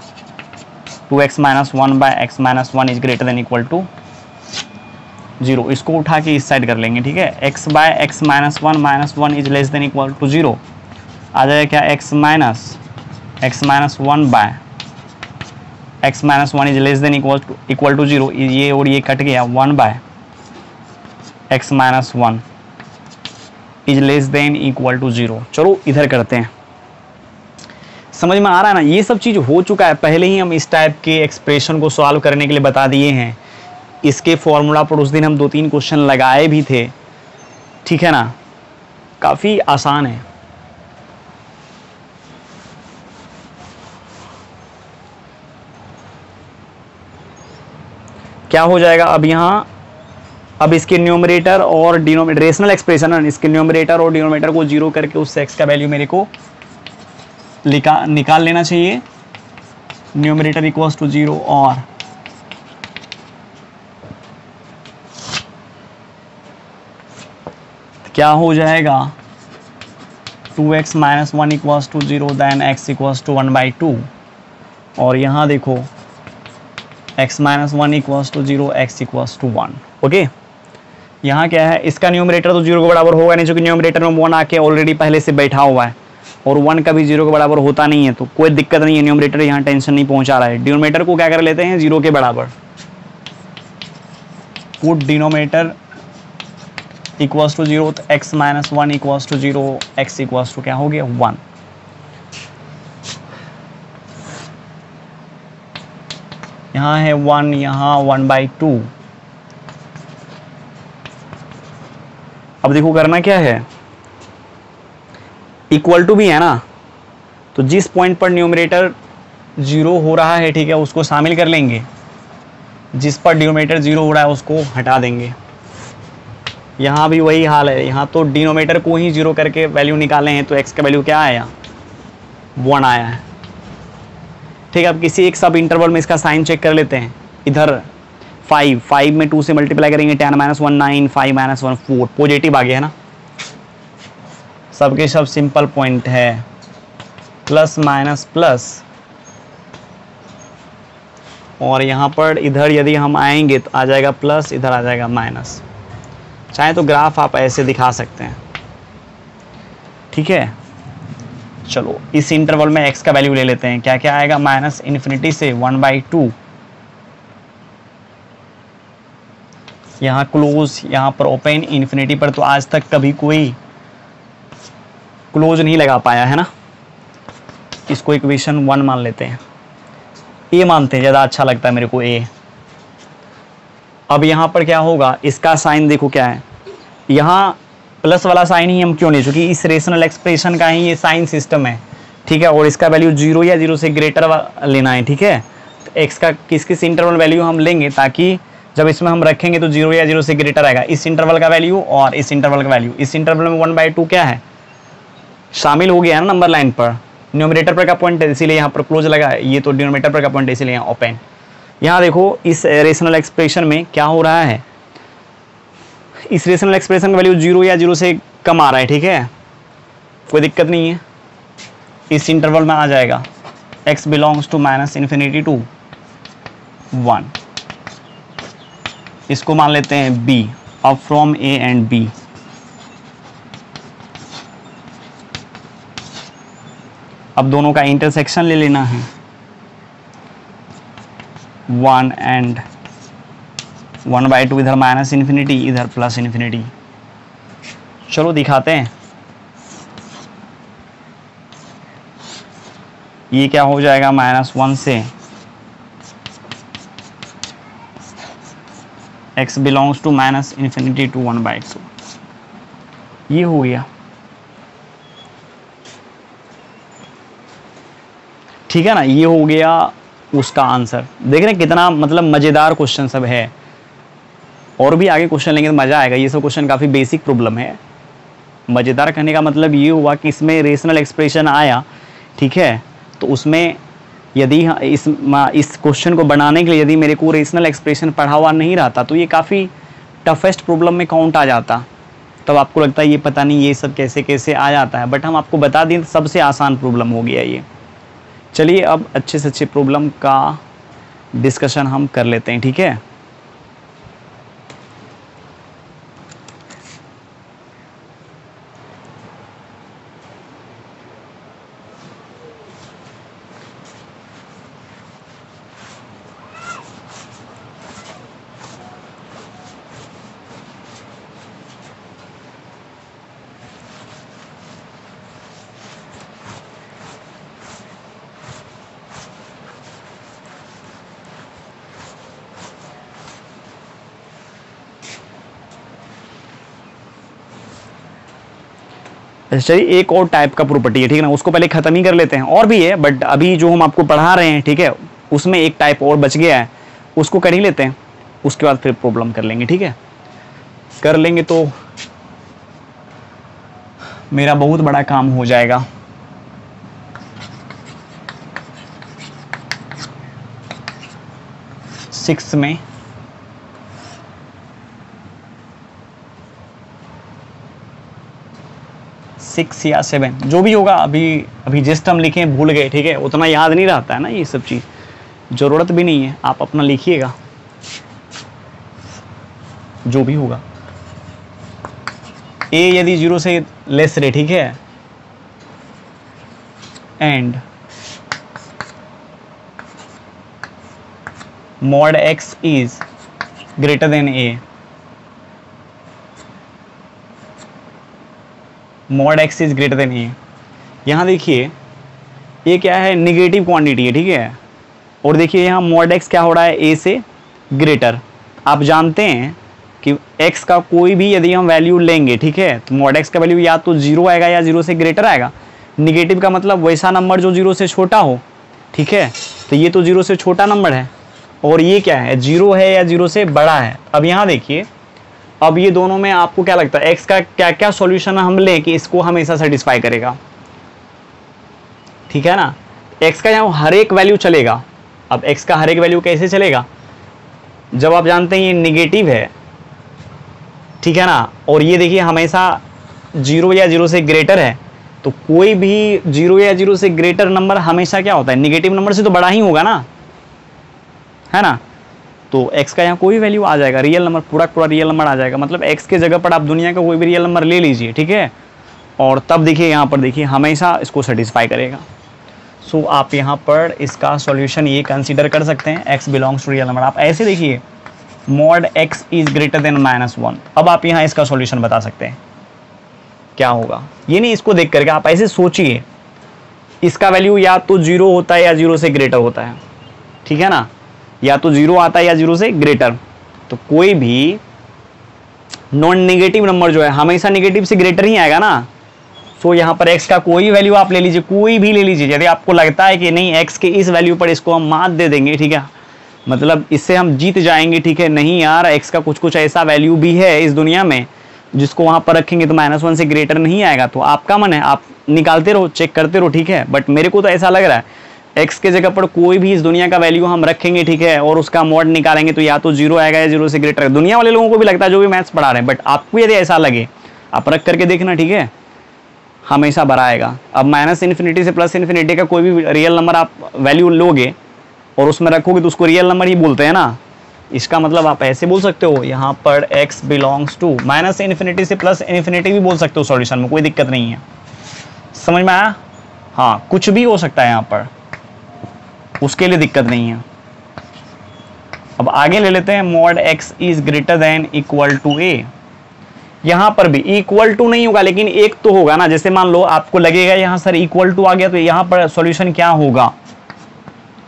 2x minus one by x minus one is greater than equal to 0। इसको उठा के इस साइड कर लेंगे, ठीक है। x by x minus one is less than equal to 0 आ जाएगा क्या, x minus one by x minus one is less than equal to 0। ये और ये कट गया, 1 by x minus one is less than equal to 0। चलो इधर करते हैं, समझ में आ रहा है ना। ये सब चीज़ हो चुका है, पहले ही हम इस टाइप के एक्सप्रेशन को सॉल्व करने के लिए बता दिए हैं। इसके फॉर्मूला पर उस दिन हम 2-3 क्वेश्चन लगाए भी थे, ठीक है ना। काफ़ी आसान है। क्या हो जाएगा अब यहाँ, अब इसके न्यूमरेटर और डिनोमिनेटर, रेशनल एक्सप्रेशन है, इसके न्यूमरेटर और डिनोमिनेटर को 0 करके उससे x का वैल्यू मेरे को निकाल लेना चाहिए। न्यूमरेटर इक्वल्स टू 0 और क्या हो जाएगा, 2x minus one equals to 0 then x equals to 1/2। और यहाँ देखो x minus one equals to 0, x equals to 1। Okay, यहाँ क्या है, इसका न्यूमरेटर तो 0 के बराबर होगा नहीं, क्योंकि न्यूमरेटर में 1 आके ऑलरेडी पहले से बैठा हुआ है, और 1 का भी 0 के बराबर होता नहीं है, तो कोई दिक्कत नहीं है। न्यूमरेटर यहाँ टेंशन नहीं पहुँचा रहा है। डिनोमिनेटर को क्या कर लेते हैं, 0 के बराबर। पुट डिनोमिनेटर इक्वल्स टू 0, तो x minus one equals to 0, x equals to क्या हो गया, 1। यहाँ है 1, यहाँ 1/2। अब देखो करना क्या है, इक्वल टू भी है ना, तो जिस पॉइंट पर न्यूमरेटर 0 हो रहा है, ठीक है, उसको शामिल कर लेंगे। जिस पर डिनोमिनेटर 0 हो रहा है उसको हटा देंगे। यहाँ भी वही हाल है, यहाँ तो डिनोमिनेटर को ही 0 करके वैल्यू निकाले हैं, तो x का वैल्यू क्या आया, 1 आया है, ठीक है। अब किसी एक सब इंटरवल में इसका साइन चेक कर लेते हैं। इधर 5 में 2 से मल्टीप्लाई करेंगे, 10 माइनस 1 9, 5 माइनस 1 4, पॉजिटिव आ गया है ना। सबके सब सिंपल पॉइंट है, प्लस माइनस प्लस, और यहाँ पर इधर यदि हम आएंगे तो आ जाएगा प्लस, इधर आ जाएगा माइनस। चाहे तो ग्राफ आप ऐसे दिखा सकते हैं, ठीक है। चलो इस इंटरवल में x का वैल्यू ले लेते हैं, क्या क्या आएगा, माइनस इन्फिनिटी से 1/2, यहाँ क्लोज, यहाँ पर ओपन, इन्फिनिटी पर तो आज तक कभी कोई क्लोज नहीं लगा पाया है ना। इसको इक्वेशन 1 मान लेते हैं, ए मानते हैं, ज़्यादा अच्छा लगता है मेरे को, ए। अब यहाँ पर क्या होगा, इसका साइन देखो क्या है, यहाँ प्लस वाला साइन ही हम क्यों नहीं, क्योंकि इस रेशनल एक्सप्रेशन का ही ये साइन सिस्टम है, ठीक है। और इसका वैल्यू 0 या 0 से ग्रेटर लेना है, ठीक है। तो x का किस किस इंटरवल वैल्यू हम लेंगे, ताकि जब इसमें हम रखेंगे तो 0 या 0 से ग्रेटर आएगा। इस इंटरवल का वैल्यू और इस इंटरवल का वैल्यू, इस इंटरवल में 1/2 क्या है, शामिल हो गया है ना नंबर लाइन पर। न्यूमरेटर पर का पॉइंट है, इसीलिए यहाँ पर क्लोज लगा है, ये तो डिनोमिनेटर पर का पॉइंट है, इसीलिए यहाँ ओपन। यहाँ देखो इस रेशनल एक्सप्रेशन में क्या हो रहा है, इस रेशनल एक्सप्रेशन का वैल्यू 0 या 0 से कम आ रहा है, ठीक है, कोई दिक्कत नहीं है। इस इंटरवल में आ जाएगा x belongs to minus infinity to 1, इसको मान लेते हैं b। अब फ्रॉम a एंड b, अब दोनों का इंटरसेक्शन ले लेना है, 1 एंड 1/2 इधर माइनस इन्फिनिटी, इधर प्लस इन्फिनिटी। चलो दिखाते हैं। ये क्या हो जाएगा, -1 से x belongs to minus infinity to 1/2, ये हो गया। ठीक है ना, ये हो गया उसका आंसर। देख रहे हैं कितना मतलब मज़ेदार क्वेश्चन सब है। और भी आगे क्वेश्चन लेंगे तो मज़ा आएगा। ये सब क्वेश्चन काफ़ी बेसिक प्रॉब्लम है। मज़ेदार कहने का मतलब ये हुआ कि इसमें रेशनल एक्सप्रेशन आया, ठीक है, तो उसमें यदि इस क्वेश्चन को बनाने के लिए यदि मेरे को रेशनल एक्सप्रेशन पढ़ा हुआ नहीं रहता तो ये काफ़ी टफेस्ट प्रॉब्लम में काउंट आ जाता। तब आपको लगता है ये पता नहीं ये सब कैसे कैसे आ जाता है, बट हम आपको बता दें सबसे आसान प्रॉब्लम हो गया ये। चलिए अब अच्छे से अच्छे प्रॉब्लम का डिस्कशन हम कर लेते हैं, ठीक है। चलिए एक और टाइप का प्रॉपर्टी है, ठीक है ना, उसको पहले ख़त्म ही कर लेते हैं। और भी है बट अभी जो हम आपको पढ़ा रहे हैं, ठीक है, उसमें एक टाइप और बच गया है, उसको कर ही लेते हैं। उसके बाद फिर प्रॉब्लम कर लेंगे, ठीक है। कर लेंगे तो मेरा बहुत बड़ा काम हो जाएगा। सिक्स में सिक्स या 7 जो भी होगा, अभी जस्ट हम लिखें भूल गए, ठीक है, उतना याद नहीं रहता है ना ये सब चीज़, ज़रूरत भी नहीं है, आप अपना लिखिएगा जो भी होगा। ए यदि 0 से लेस रहे, ठीक है, and mod x is greater than a, mod x is greater than a. यहाँ देखिए ये क्या है, निगेटिव क्वांटिटी है, ठीक है, और देखिए यहाँ mod x क्या हो रहा है, a से ग्रेटर। आप जानते हैं कि x का कोई भी यदि हम वैल्यू लेंगे, ठीक है, तो mod x का वैल्यू या तो 0 आएगा या 0 से ग्रेटर आएगा। निगेटिव का मतलब वैसा नंबर जो 0 से छोटा हो, ठीक है, तो ये तो 0 से छोटा नंबर है, और ये क्या है, 0 है या 0 से बड़ा है। अब यहाँ देखिए, अब ये दोनों में आपको क्या लगता है, x का क्या क्या सॉल्यूशन हम लें कि इसको हमेशा सेटिस्फाई करेगा, ठीक है ना। x का यहाँ हर एक वैल्यू चलेगा। अब x का हर एक वैल्यू कैसे चलेगा, जब आप जानते हैं ये निगेटिव है, ठीक है ना, और ये देखिए हमेशा 0 या 0 से ग्रेटर है, तो कोई भी 0 या 0 से ग्रेटर नंबर हमेशा क्या होता है, निगेटिव नंबर से तो बड़ा ही होगा ना, है ना। तो x का यहाँ कोई वैल्यू आ जाएगा, रियल नंबर, पूरा पूरा रियल नंबर आ जाएगा। मतलब x के जगह पर आप दुनिया का कोई भी रियल नंबर ले लीजिए, ठीक है, और तब देखिए यहाँ पर देखिए हमेशा इसको सेटिस्फाई करेगा। सो आप यहाँ पर इसका सॉल्यूशन ये कंसीडर कर सकते हैं, x belongs to real number. आप ऐसे देखिए mod x is greater than -1। अब आप यहाँ इसका सॉल्यूशन बता सकते हैं क्या होगा। ये नहीं इसको देख करके आप ऐसे सोचिए, इसका वैल्यू या तो 0 होता है या 0 से ग्रेटर होता है, ठीक है ना, या तो 0 आता है या 0 से ग्रेटर। तो कोई भी नॉन नेगेटिव नंबर जो है हमेशा नेगेटिव से ग्रेटर ही आएगा ना। सो यहाँ पर x का कोई वैल्यू आप ले लीजिए, कोई भी ले लीजिए। यदि आपको लगता है कि नहीं x के इस वैल्यू पर इसको हम मात दे देंगे, ठीक है, मतलब इससे हम जीत जाएंगे, ठीक है, नहीं यार x का कुछ कुछ ऐसा वैल्यू भी है इस दुनिया में जिसको वहाँ पर रखेंगे तो -1 से ग्रेटर नहीं आएगा, तो आपका मन है, आप निकालते रहो, चेक करते रहो, ठीक है। बट मेरे को तो ऐसा लग रहा है x के जगह पर कोई भी इस दुनिया का वैल्यू हम रखेंगे, ठीक है, और उसका मॉड निकालेंगे तो या तो 0 आएगा या 0 से ग्रेटर। दुनिया वाले लोगों को भी लगता है जो भी मैथ्स पढ़ा रहे हैं, बट आपको यदि ऐसा लगे आप रख करके देखना, ठीक है, हमेशा बड़ा आएगा। अब -इन्फिनिटी से +इन्फिनिटी का कोई भी रियल नंबर आप वैल्यू लोगे और उसमें रखोगे तो उसको रियल नंबर ही बोलते हैं ना। इसका मतलब आप ऐसे बोल सकते हो यहाँ पर x बिलोंग्स टू -इन्फिनिटी से +इन्फिनिटी भी बोल सकते हो सॉल्यूशन में, कोई दिक्कत नहीं है। समझ में आया? हाँ, कुछ भी हो सकता है यहाँ पर, उसके लिए दिक्कत नहीं है। अब आगे ले लेते हैं, mod x is greater than equal to a. यहां पर भी इक्वल टू नहीं होगा, लेकिन एक तो होगा ना। जैसे मान लो आपको लगेगा यहां सर इक्वल टू आ गया, तो यहां पर सॉल्यूशन क्या होगा,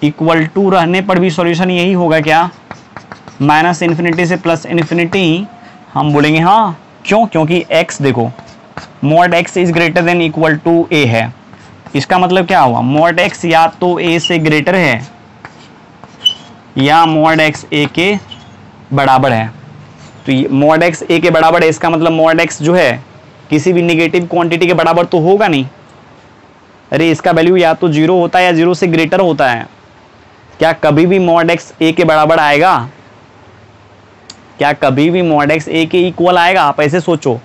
इक्वल टू रहने पर भी सॉल्यूशन यही होगा क्या, माइनस इन्फिनिटी से प्लस इन्फिनिटी। हम बोलेंगे हाँ, क्यों, क्योंकि x देखो mod x is greater than equal to a है। इसका मतलब क्या हुआ, मॉड x या तो a से ग्रेटर है या मॉड x a के बराबर है। तो मॉड x a के बराबर है, इसका मतलब मॉड x जो है किसी भी निगेटिव क्वांटिटी के बराबर तो होगा नहीं। अरे इसका वैल्यू या तो 0 होता है या 0 से ग्रेटर होता है। क्या कभी भी मॉड x a के बराबर आएगा, क्या कभी भी मॉड x a के इक्वल आएगा? आप ऐसे सोचो,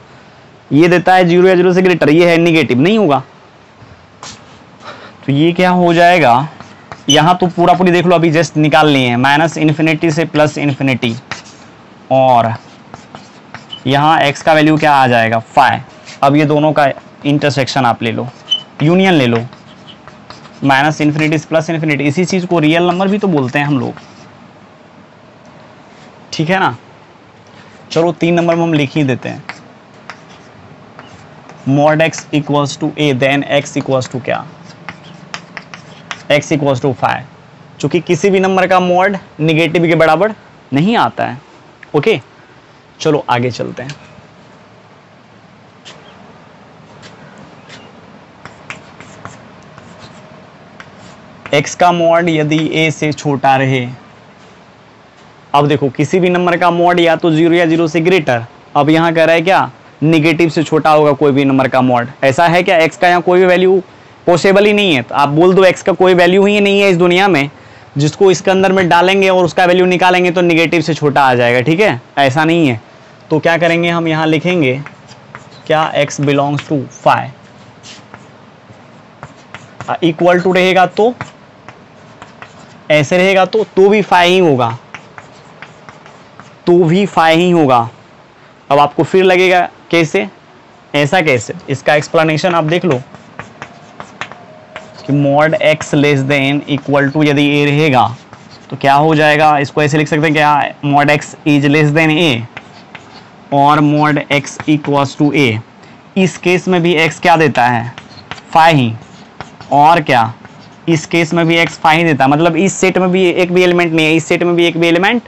ये देता है 0 या 0 से ग्रेटर, ये है निगेटिव, नहीं होगा। तो ये क्या हो जाएगा, यहाँ तो पूरा पूरी देख लो, अभी जस्ट निकाल लिए हैं, माइनस इन्फिनिटी से प्लस इन्फिनिटी, और यहाँ x का वैल्यू क्या आ जाएगा 5। अब ये दोनों का इंटरसेक्शन आप ले लो, यूनियन ले लो, माइनस इन्फिनिटी से प्लस इन्फिनिटी। इसी चीज़ को रियल नंबर भी तो बोलते हैं हम लोग, ठीक है ना। चलो 3 नंबर में हम लिख ही देते हैं, mod x equals to a then x equals to क्या, x इक्वल्स टू 5, चूंकि किसी भी नंबर का मॉड निगेटिव के बराबर नहीं आता है। ओके, चलो आगे चलते हैं। x का मॉड यदि a से छोटा रहे, अब देखो किसी भी नंबर का मॉड या तो 0 या 0 से ग्रेटर, अब यहाँ कह रहा है क्या, निगेटिव से छोटा होगा कोई भी नंबर का मॉड। ऐसा है क्या, x का यहाँ कोई भी वैल्यू पॉसिबल ही नहीं है। तो आप बोल दो x का कोई वैल्यू ही नहीं है इस दुनिया में, जिसको इसके अंदर में डालेंगे और उसका वैल्यू निकालेंगे तो निगेटिव से छोटा आ जाएगा, ठीक है, ऐसा नहीं है। तो क्या करेंगे, हम यहाँ लिखेंगे क्या, x belongs to 5, equal to रहेगा तो ऐसे रहेगा तो भी 5 ही होगा, तो भी 5 ही होगा। अब आपको फिर लगेगा कैसे, ऐसा कैसे, इसका एक्सप्लेनेशन आप देख लो कि mod x less than equal to यदि a रहेगा तो क्या हो जाएगा, इसको ऐसे लिख सकते हैं क्या, mod x is less than a और mod x equals to a। इस केस में भी x क्या देता है 5 ही, और क्या इस केस में भी x 5 ही देता है। मतलब इस सेट में भी एक भी एलिमेंट नहीं है, इस सेट में भी एक भी एलिमेंट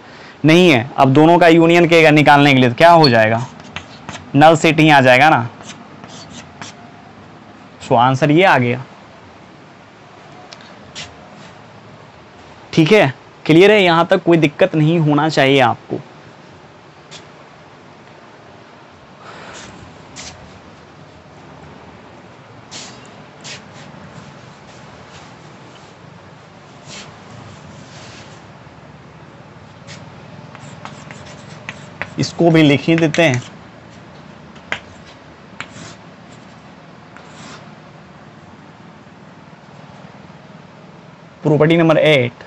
नहीं है। अब दोनों का यूनियन के निकालने के लिए तो क्या हो जाएगा, नल सेट ही आ जाएगा ना। सो आंसर ये आ गया, ठीक है, क्लियर है, यहां तक कोई दिक्कत नहीं होना चाहिए आपको। इसको भी लिख ही देते हैं, प्रॉपर्टी नंबर 8,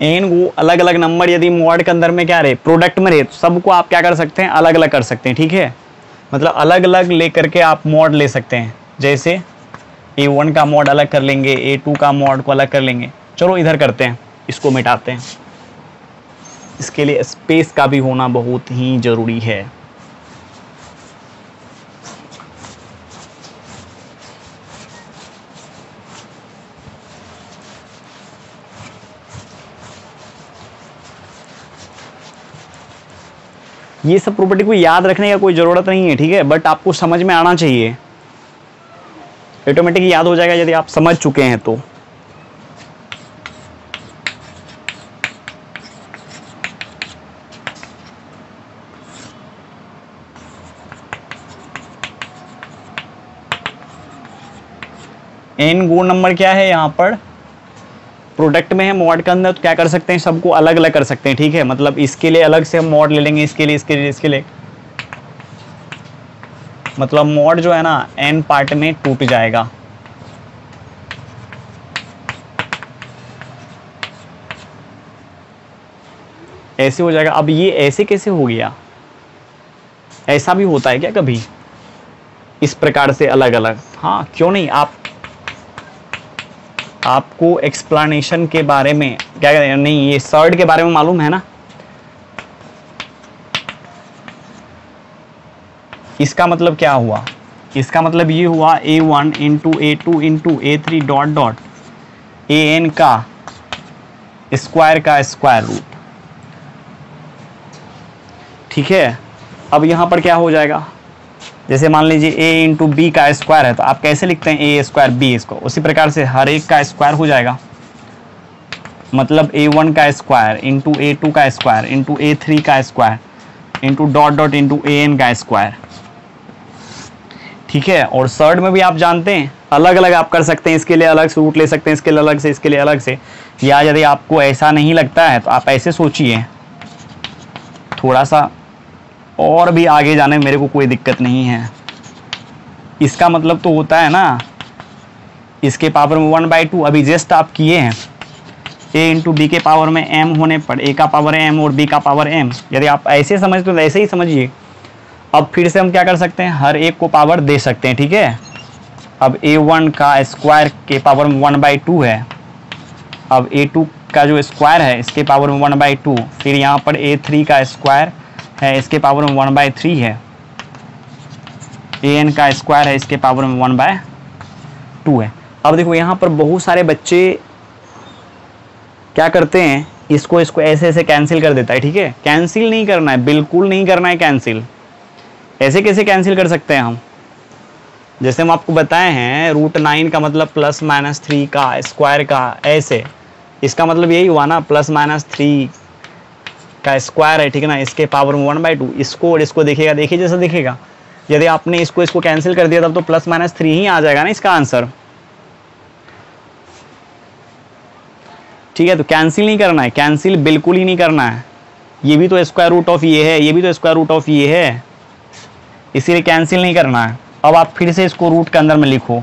एन वो अलग अलग नंबर यदि मॉड के अंदर में क्या रहे, प्रोडक्ट में रहे, तो सबको आप क्या कर सकते हैं, अलग अलग कर सकते हैं, ठीक है। मतलब अलग अलग लेकर के आप मॉड ले सकते हैं, जैसे A1 का मॉड अलग कर लेंगे, A2 का मॉड को अलग कर लेंगे। चलो इधर करते हैं, इसको मिटाते हैं, इसके लिए स्पेस का भी होना बहुत ही जरूरी है। ये सब प्रॉपर्टी को याद रखने का कोई ज़रूरत नहीं है, ठीक है, बट आपको समझ में आना चाहिए, ऑटोमेटिक याद हो जाएगा यदि आप समझ चुके हैं तो। एन गो नंबर क्या है, यहाँ पर प्रोडक्ट में है मॉड के अंदर, तो क्या कर सकते हैं, सबको अलग अलग कर सकते हैं, ठीक है। मतलब इसके लिए अलग से हम मॉड ले लेंगे, इसके लिए, इसके लिए, इसके लिए, मतलब मॉड जो है ना एन पार्ट में टूट जाएगा। ऐसे हो जाएगा। अब ये ऐसे कैसे हो गया, ऐसा भी होता है क्या कभी इस प्रकार से अलग अलग? हाँ क्यों नहीं, आपको एक्सप्लेनेशन के बारे में क्या कहते हैं, नहीं ये सर्ड के बारे में मालूम है ना? इसका मतलब क्या हुआ? इसका मतलब ये हुआ a1 into a2 into a3 dot dot an का स्क्वायर रूट। ठीक है, अब यहां पर क्या हो जाएगा, जैसे मान लीजिए a इंटू बी का स्क्वायर है तो आप कैसे लिखते हैं a स्क्वायर b इसको, उसी प्रकार से हर एक का स्क्वायर हो जाएगा। मतलब a1 का स्क्वायर इंटू a2 का स्क्वायर इंटू a3 का square into dot dot into an का स्क्वायर। ठीक है, और सर्ड में भी आप जानते हैं अलग अलग आप कर सकते हैं, इसके लिए अलग से रूट ले सकते हैं, इसके लिए अलग से, इसके लिए अलग से। या यदि आपको ऐसा नहीं लगता है तो आप ऐसे सोचिए, थोड़ा सा और भी आगे जाने में मेरे को कोई दिक्कत नहीं है। इसका मतलब तो होता है ना इसके पावर में 1/2, अभी जस्ट आप किए हैं a इंटू बी के पावर में m होने पर a का पावर m और b का पावर m। यदि आप ऐसे समझते हो तो ऐसे ही समझिए। अब फिर से हम क्या कर सकते हैं, हर एक को पावर दे सकते हैं। ठीक है, अब a1 का स्क्वायर के पावर में 1/2 है, अब a2 का जो स्क्वायर है इसके पावर में 1/2, फिर यहाँ पर a3 का स्क्वायर है इसके पावर में 1/3 है, an का स्क्वायर है इसके पावर में 1/2 है। अब देखो यहाँ पर बहुत सारे बच्चे क्या करते हैं, इसको ऐसे ऐसे कैंसिल कर देता है। ठीक है, कैंसिल नहीं करना है, बिल्कुल नहीं करना है कैंसिल। ऐसे कैसे कैंसिल कर सकते हैं हम, जैसे हम आपको बताए हैं √9 का मतलब +-3 का स्क्वायर का, ऐसे इसका मतलब यही हुआ ना, +-3 का स्क्वायर है। ठीक है ना, इसके पावर में 1/2, इसको और इसको देखेगा, देखिए जैसा दिखेगा। यदि आपने इसको कैंसिल कर दिया तब तो +-3 ही आ जाएगा ना इसका आंसर। ठीक है, तो कैंसिल नहीं करना है, कैंसिल बिल्कुल ही नहीं करना है। ये भी तो स्क्वायर रूट ऑफ ये है, ये भी तो स्क्वायर रूट ऑफ ये है, इसीलिए कैंसिल नहीं करना है। अब आप फिर से इसको रूट के अंदर में लिखो,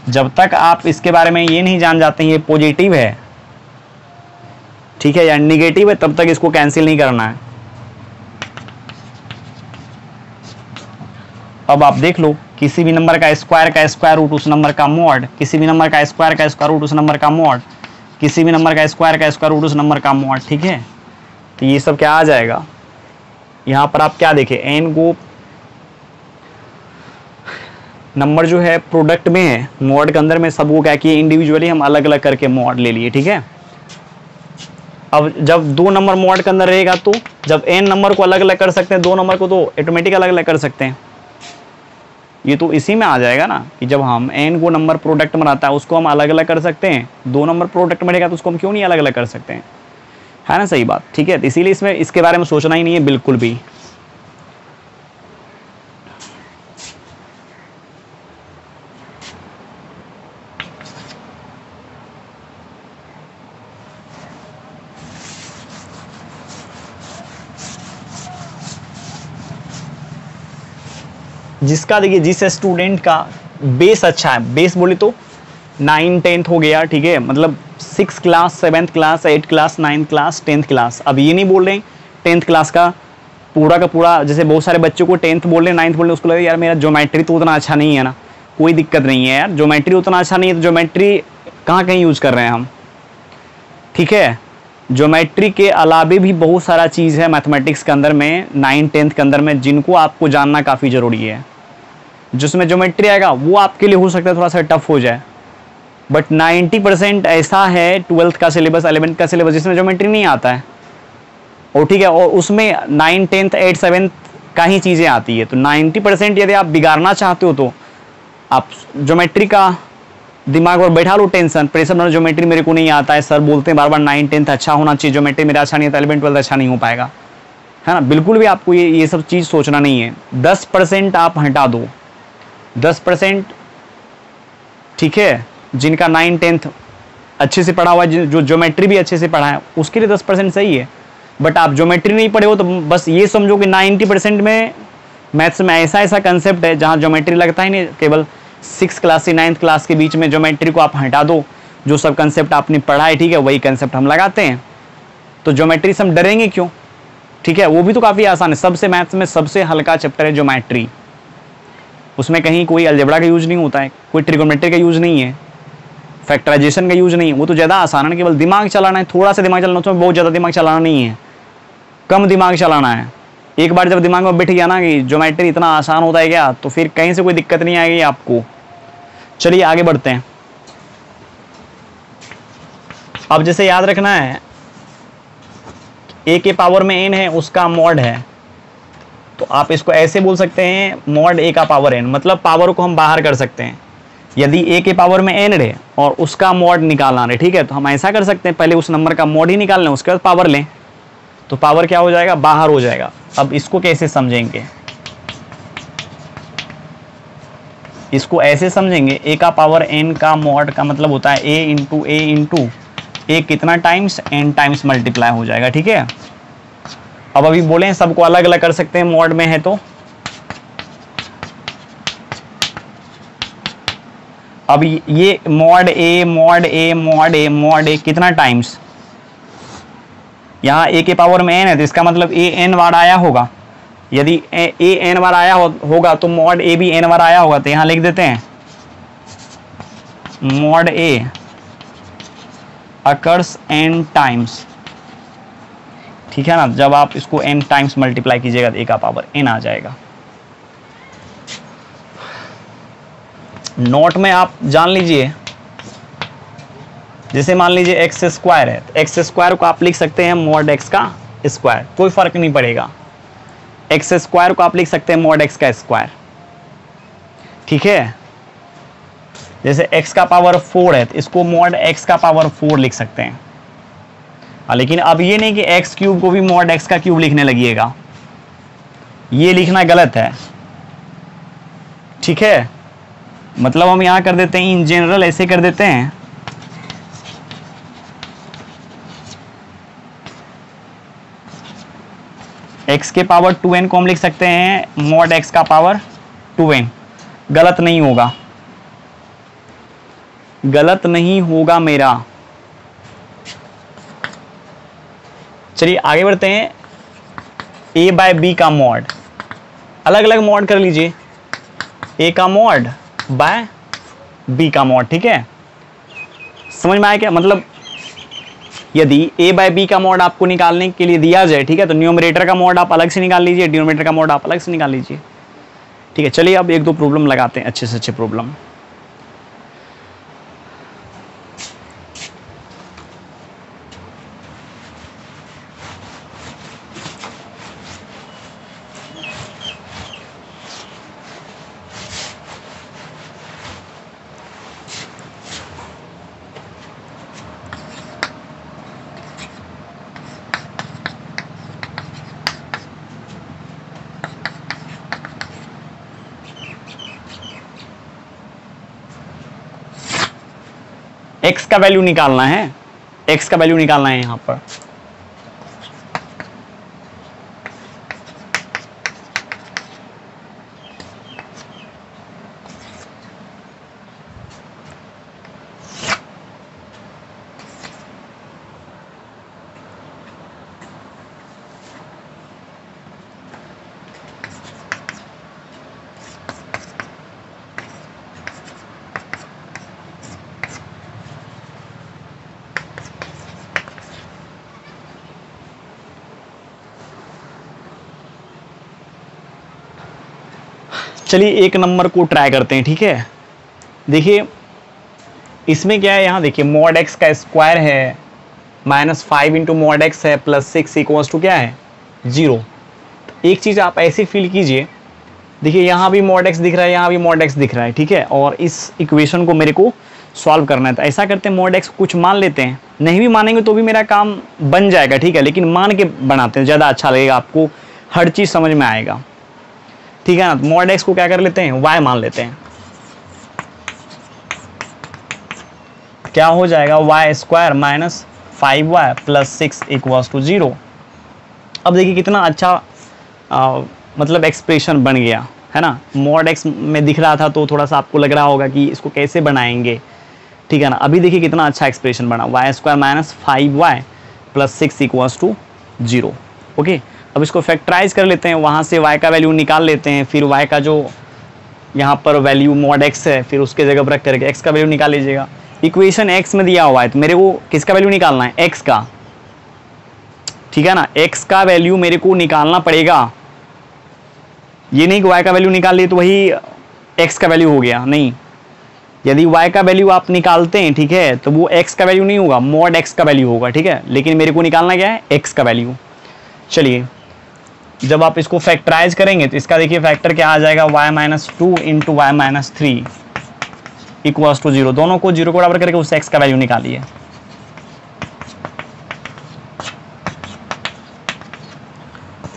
जब तक आप इसके बारे में ये नहीं जान जाते हैं ये पॉजिटिव है, ठीक है, या निगेटिव है, तब तक इसको कैंसिल नहीं करना है। अब आप देख लो, किसी भी नंबर का स्क्वायर रूट उस नंबर का मॉड, किसी भी नंबर का स्क्वायर रूट उस नंबर का मॉड, किसी भी नंबर का स्क्वायर रूट उस नंबर का मॉड। ठीक है, तो ये सब क्या आ जाएगा, यहाँ पर आप क्या देखें, n को नंबर जो है प्रोडक्ट में है, मॉड के अंदर में सबको क्या किए, इंडिविजुअली हम अलग अलग करके मॉड ले लिए। ठीक है, अब जब 2 नंबर मॉड के अंदर रहेगा तो जब n नंबर को अलग अलग कर सकते हैं, 2 नंबर को तो ऑटोमेटिक अलग अलग कर सकते हैं। ये तो इसी में आ जाएगा ना कि जब हम n को नंबर प्रोडक्ट में आता है उसको हम अलग अलग कर सकते हैं, 2 नंबर प्रोडक्ट में रहेगा तो उसको हम क्यों नहीं अलग अलग कर सकते हैं, है ना, सही बात। ठीक है, तो इसीलिए इसमें इसके बारे में सोचना ही नहीं है बिल्कुल भी। जिसका देखिए जिस स्टूडेंट का बेस अच्छा है, बेस बोले तो 9 10th हो गया। ठीक है, मतलब 6th class 7th class 8th class 9th class 10th class. अब ये नहीं बोल रहे 10th क्लास का पूरा, जैसे बहुत सारे बच्चों को 10th बोल रहे 9th बोल रहे, उसको लगे यार मेरा ज्योमेट्री तो उतना अच्छा नहीं है ना। कोई दिक्कत नहीं है यार, ज्योमेट्री उतना अच्छा नहीं है तो ज्योमेट्री कहाँ कहीं यूज कर रहे हैं हम। ठीक है, ज्योमेट्री के अलावे भी बहुत सारा चीज़ है मैथमेटिक्स के अंदर में, 9 10th के अंदर में, जिनको आपको जानना काफ़ी ज़रूरी है। जिसमें ज्योमेट्री आएगा वो आपके लिए हो सकता है थोड़ा सा टफ हो जाए, बट 90% ऐसा है 12th का सिलेबस 11th का सिलेबस जिसमें ज्योमेट्री नहीं आता है। और ठीक है, और उसमें 9 10th 8 7th का ही चीज़ें आती है। तो 90% यदि आप बिगाड़ना चाहते हो तो आप ज्योमेट्री का दिमाग और बैठा लो, टेंशन प्रेशर ना, ज्योमेट्री मेरे को नहीं आता है, सर बोलते हैं बार बार 9 10th अच्छा होना चाहिए, ज्योमेट्री मेरा अच्छा नहीं है तो 11 12 अच्छा नहीं हो पाएगा, है ना। बिल्कुल भी आपको ये सब चीज़ सोचना नहीं है। 10% आप हटा दो, 10%, ठीक है, जिनका 9 10th अच्छे से पढ़ा हुआ है, जो ज्योमेट्री भी अच्छे से पढ़ा है उसके लिए 10% सही है। बट आप ज्योमेट्री नहीं पढ़े हो तो बस ये समझो कि 90% में मैथ्स में ऐसा कंसेप्ट है जहाँ ज्योमेट्री लगता ही नहीं। केवल 6th क्लास से 9th क्लास के बीच में ज्योमेट्री को आप हटा दो, जो सब कंसेप्ट आपने पढ़ा है, ठीक है, वही कंसेप्ट हम लगाते हैं। तो ज्योमेट्री से हम डरेंगे क्यों, ठीक है, वो भी तो काफ़ी आसान है। सबसे मैथ्स में सबसे हल्का चैप्टर है ज्योमेट्री, उसमें कहीं कोई अलजेब्रा का यूज नहीं होता है, कोई ट्रिगोनोमेट्री का यूज नहीं है, फैक्टराइजेशन का यूज नहीं है, वो तो ज़्यादा आसान है, केवल दिमाग चलाना है, थोड़ा सा दिमाग चलाना, उसमें बहुत ज़्यादा दिमाग चलाना नहीं है, कम दिमाग चलाना है। एक बार जब दिमाग में बैठ गया ना कि ज्योमेट्री इतना आसान होता है क्या, तो फिर कहीं से कोई दिक्कत नहीं आएगी आपको। चलिए आगे बढ़ते हैं। अब जैसे याद रखना है, a के पावर में n है, उसका मॉड है, तो आप इसको ऐसे बोल सकते हैं मॉड a का पावर n, मतलब पावर को हम बाहर कर सकते हैं। यदि a के पावर में n है और उसका मॉड निकालना है, ठीक है, तो हम ऐसा कर सकते हैं, पहले उस नंबर का मॉड ही निकाल लें, उसके बाद पावर लें, तो पावर क्या हो जाएगा, बाहर हो जाएगा। अब इसको कैसे समझेंगे, इसको ऐसे समझेंगे, a का पावर n का मॉड का मतलब होता है a इंटू a कितना टाइम्स n टाइम्स मल्टीप्लाई हो जाएगा, ठीक है। अब अभी बोले सबको अलग अलग कर सकते हैं, मॉड में है तो अब ये मॉड a कितना टाइम्स, यहाँ a के पावर में n है, तो इसका मतलब a n बार आया होगा। यदि a n बार आया होगा तो मॉड a भी n बार आया होगा, तो यहाँ लिख देते हैं mod a occurs n times, ठीक है ना। जब आप इसको n टाइम्स मल्टीप्लाई कीजिएगा तो a का पावर n आ जाएगा। नोट में आप जान लीजिए, जैसे मान लीजिए एक्स स्क्वायर है, तो एक्स स्क्वायर को आप लिख सकते हैं मॉड एक्स का स्क्वायर, कोई फर्क नहीं पड़ेगा। एक्स स्क्वायर को आप लिख सकते हैं मॉड एक्स का स्क्वायर, ठीक है। जैसे x का पावर 4 है, तो इसको मॉड x का पावर 4 लिख सकते हैं। लेकिन अब ये नहीं कि x क्यूब को भी मॉड x का क्यूब लिखने लगिएगा, ये लिखना गलत है, ठीक है। मतलब हम यहां कर देते हैं इन जनरल, ऐसे कर देते हैं x के पावर 2n को हम लिख सकते हैं मॉड x का पावर 2n। गलत नहीं होगा, गलत नहीं होगा मेरा। चलिए आगे बढ़ते हैं। a बाय b का मॉड, अलग अलग मॉड कर लीजिए, a का मॉड बाय b का मॉड, ठीक है। समझ में आया क्या, मतलब यदि a बाय b का मॉड आपको निकालने के लिए दिया जाए, ठीक है, तो न्यूमरेटर का मॉड आप अलग से निकाल लीजिए, डिनोमिनेटर का मॉड आप अलग से निकाल लीजिए, ठीक है। चलिए अब एक दो प्रॉब्लम लगाते हैं, अच्छे से अच्छे प्रॉब्लम। x का वैल्यू निकालना है, x का वैल्यू निकालना है यहां पर। चलिए एक नंबर को ट्राई करते हैं, ठीक है। देखिए इसमें क्या है, यहाँ देखिए मॉड एक्स का स्क्वायर है, -5 इंटू मॉड एक्स है, +6 इक्वल्स टू क्या है 0। एक चीज़ आप ऐसे फील कीजिए, देखिए यहाँ भी मॉड एक्स दिख रहा है, यहाँ भी मॉड एक्स दिख रहा है, ठीक है, और इस इक्वेशन को मेरे को सॉल्व करना है। तो ऐसा करते हैं, मॉड एक्स कुछ मान लेते हैं, नहीं भी मानेंगे तो भी मेरा काम बन जाएगा, ठीक है, लेकिन मान के बनाते हैं, ज़्यादा अच्छा लगेगा, आपको हर चीज़ समझ में आएगा, ठीक है ना। तो मॉड एक्स को क्या कर लेते हैं, y मान लेते हैं, क्या हो जाएगा y square -5y + 6 equals to 0। अब देखिए कितना अच्छा मतलब एक्सप्रेशन बन गया है ना। मॉड एक्स में दिख रहा था तो थोड़ा सा आपको लग रहा होगा कि इसको कैसे बनाएंगे, ठीक है ना। अभी देखिए कितना अच्छा एक्सप्रेशन बना, y square minus 5y plus 6 equals to 0। Okay, अब इसको फैक्टराइज कर लेते हैं, वहाँ से y का वैल्यू निकाल लेते हैं, फिर y का जो यहाँ पर वैल्यू मॉड x है, फिर उसके जगह पर रख करके x का वैल्यू निकाल लीजिएगा। इक्वेशन x में दिया हुआ है तो मेरे को किसका वैल्यू निकालना है, x का, ठीक है ना। x का वैल्यू मेरे को निकालना पड़ेगा, ये नहीं कि y का वैल्यू निकाल लिए तो वही x का वैल्यू हो गया, नहीं। यदि y का वैल्यू आप निकालते हैं, ठीक है, तो वो x का वैल्यू नहीं होगा, मॉड x का वैल्यू होगा, ठीक है। लेकिन मेरे को निकालना क्या है, x का वैल्यू। चलिए, जब आप इसको फैक्टराइज करेंगे तो इसका देखिए फैक्टर क्या आ जाएगा, y minus 2 into y minus 3 equals to 0। दोनों को 0 को बराबर करके उससे x का वैल्यू निकालिए।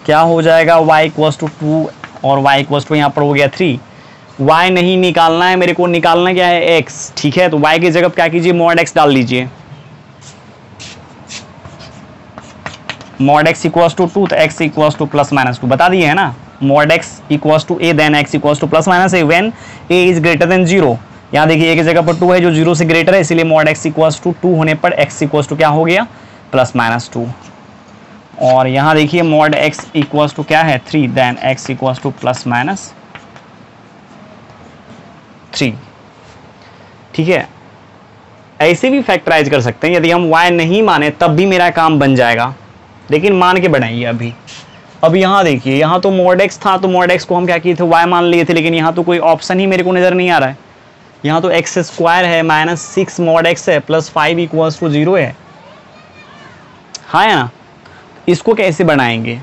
क्या हो जाएगा, y इक्वल्स टू 2 और y इक्वल्स टू यहाँ पर हो गया 3। y नहीं निकालना है मेरे को, निकालना क्या है, x, ठीक है। तो y की जगह क्या कीजिए, मॉड x डाल दीजिए। मॉड x इक्वल्स टू 2 तो x equals to plus minus 2 बता दिए है ना। Mod x equals to a then x equals to plus minus a when a is greater than 0। यहाँ देखिए a की जगह पर 2 है जो 0 से ग्रेटर है, इसलिए मॉड x इक्वल्स टू 2 होने पर x इक्वल्स टू क्या हो गया, प्लस माइनस 2। और यहाँ देखिए मॉड x इक्वल्स टू क्या है, 3 then x equals to plus minus 3, ठीक है। ऐसे भी फैक्टराइज कर सकते हैं, यदि हम y नहीं माने तब भी मेरा काम बन जाएगा, लेकिन मान के बनाइए अभी। अब यहाँ देखिए, यहाँ तो मॉड x था तो मॉड x को हम क्या किए थे, y मान लिए थे, लेकिन यहाँ तो कोई ऑप्शन ही मेरे को नज़र नहीं आ रहा है। यहाँ तो x स्क्वायर है माइनस 6 मॉड x है प्लस 5 इक्वल्स टू 0 है, हाँ है ना। इसको कैसे बनाएंगे,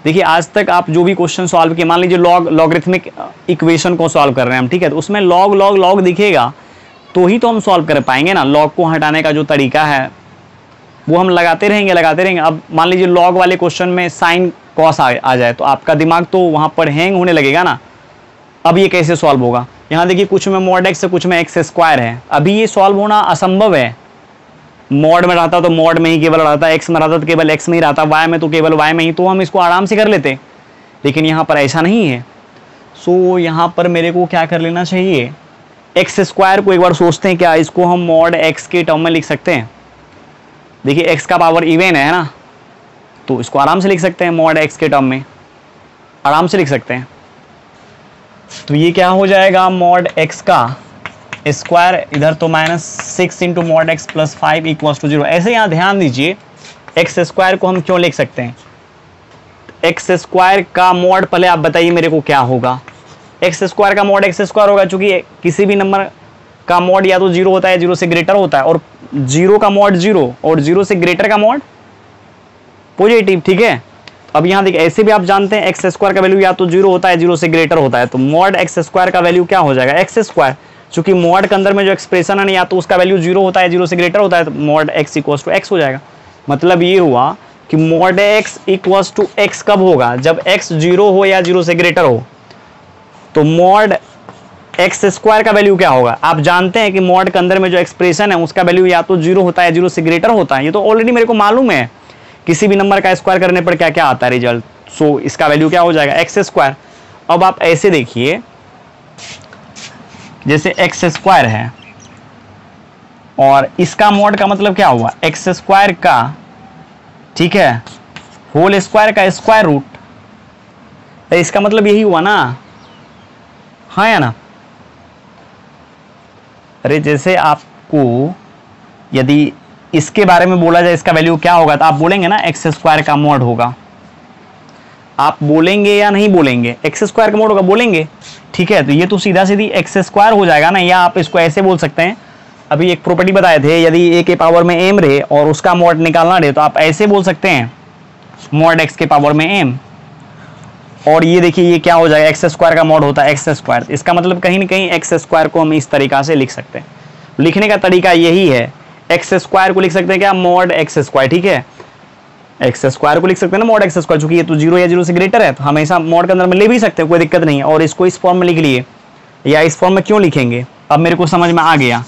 देखिए आज तक आप जो भी क्वेश्चन सॉल्व किए, मान लीजिए लॉगरिथमिक इक्वेशन को सॉल्व कर रहे हैं हम, ठीक है, तो उसमें लॉग दिखेगा तो ही तो हम सॉल्व कर पाएंगे ना। लॉग को हटाने का जो तरीका है वो हम लगाते रहेंगे। अब मान लीजिए लॉग वाले क्वेश्चन में साइन कॉस आ जाए तो आपका दिमाग तो वहाँ पर हैंग होने लगेगा ना। अब ये कैसे सॉल्व होगा, यहाँ देखिए कुछ में मॉड x है, कुछ में x स्क्वायर है, अभी ये सॉल्व होना असंभव है। मॉड में रहता तो मॉड में ही केवल रहता, x में रहता तो केवल x में ही रहता, y में तो केवल y में ही, तो हम इसको आराम से कर लेते, लेकिन यहाँ पर ऐसा नहीं है। सो यहाँ पर मेरे को क्या कर लेना चाहिए, एक्स स्क्वायर को एक बार सोचते हैं, क्या इसको हम मॉड x के टर्म में लिख सकते हैं। देखिए x का पावर इवन है ना, तो इसको आराम से लिख सकते हैं, मॉड x के टर्म में आराम से लिख सकते हैं। तो ये क्या हो जाएगा, मॉड x का स्क्वायर, इधर तो minus 6 into mod x plus 5 equals to 0। ऐसे यहाँ ध्यान दीजिए, एक्स स्क्वायर को हम क्यों लिख सकते हैं, एक्स स्क्वायर का मॉड पहले आप बताइए मेरे को क्या होगा। एक्स स्क्वायर का मॉड एक्स स्क्वायर होगा, चूंकि किसी भी नंबर का मॉड या तो 0 होता है, 0 से ग्रेटर होता है, और 0 का मॉड 0 और 0 से ग्रेटर का मॉड पॉजिटिव, ठीक है। अब यहाँ देखिए ऐसे भी आप जानते हैं एक्स स्क्वायर का वैल्यू या तो 0 होता है, 0 से ग्रेटर होता है, तो मॉड एक्स स्क्वायर का वैल्यू क्या हो जाएगा, एक्स स्क्वायर। चूंकि मॉड के अंदर में जो एक्सप्रेशन है या तो उसका वैल्यू 0 होता है, 0 से ग्रेटर होता है, तो mod x equals to x हो जाएगा। मतलब ये हुआ कि mod x equals to x कब होगा, जब एक्स 0 हो या 0 से ग्रेटर हो। तो मॉड एक्स स्क्वायर का वैल्यू क्या होगा, आप जानते हैं कि मॉड के अंदर में जो एक्सप्रेशन है उसका वैल्यू या तो 0 होता है, 0 से ग्रेटर होता है, ये तो ऑलरेडी मेरे को मालूम है, किसी भी नंबर का स्क्वायर करने पर क्या क्या आता है रिजल्ट। सो इसका वैल्यू क्या हो जाएगा, एक्स स्क्वायर। अब आप ऐसे देखिए, जैसे एक्स स्क्वायर है और इसका मॉड का मतलब क्या हुआ, एक्स स्क्वायर का, ठीक है, होल स्क्वायर का स्क्वायर रूट, तो इसका मतलब यही हुआ ना, हाँ या ना। अरे जैसे आपको यदि इसके बारे में बोला जाए इसका वैल्यू क्या होगा, तो आप बोलेंगे ना एक्स स्क्वायर का मॉड होगा। आप बोलेंगे या नहीं बोलेंगे, एक्स स्क्वायर का मॉड होगा, बोलेंगे, ठीक है। तो ये तो सीधा सीधी एक्स स्क्वायर हो जाएगा ना, या आप इसको ऐसे बोल सकते हैं, अभी एक प्रॉपर्टी बताए थे, यदि ए के पावर में एम रहे और उसका मॉड निकालना रहे तो आप ऐसे बोल सकते हैं मॉड एक्स के पावर में एम। और ये देखिए ये क्या हो जाएगा, एक्स स्क्वायर का मॉड होता है एक्स स्क्वायर, इसका मतलब कहीं ना कहीं एक्स स्क्वायर को हम इस तरीका से लिख सकते हैं। लिखने का तरीका यही है, एक्स स्क्वायर को लिख सकते हैं क्या, मॉड एक्स स्क्वायर, ठीक है। एक्स स्क्वायर को लिख सकते हैं ना मॉड एक्स स्क्वायर, चूंकि ये तो 0 या 0 से ग्रेटर है, तो हमेशा मॉड के अंदर में ले भी सकते हैं, कोई दिक्कत नहीं है। और इसको इस फॉर्म में लिख लिए, या इस फॉर्म में क्यों लिखेंगे, अब मेरे को समझ में आ गया,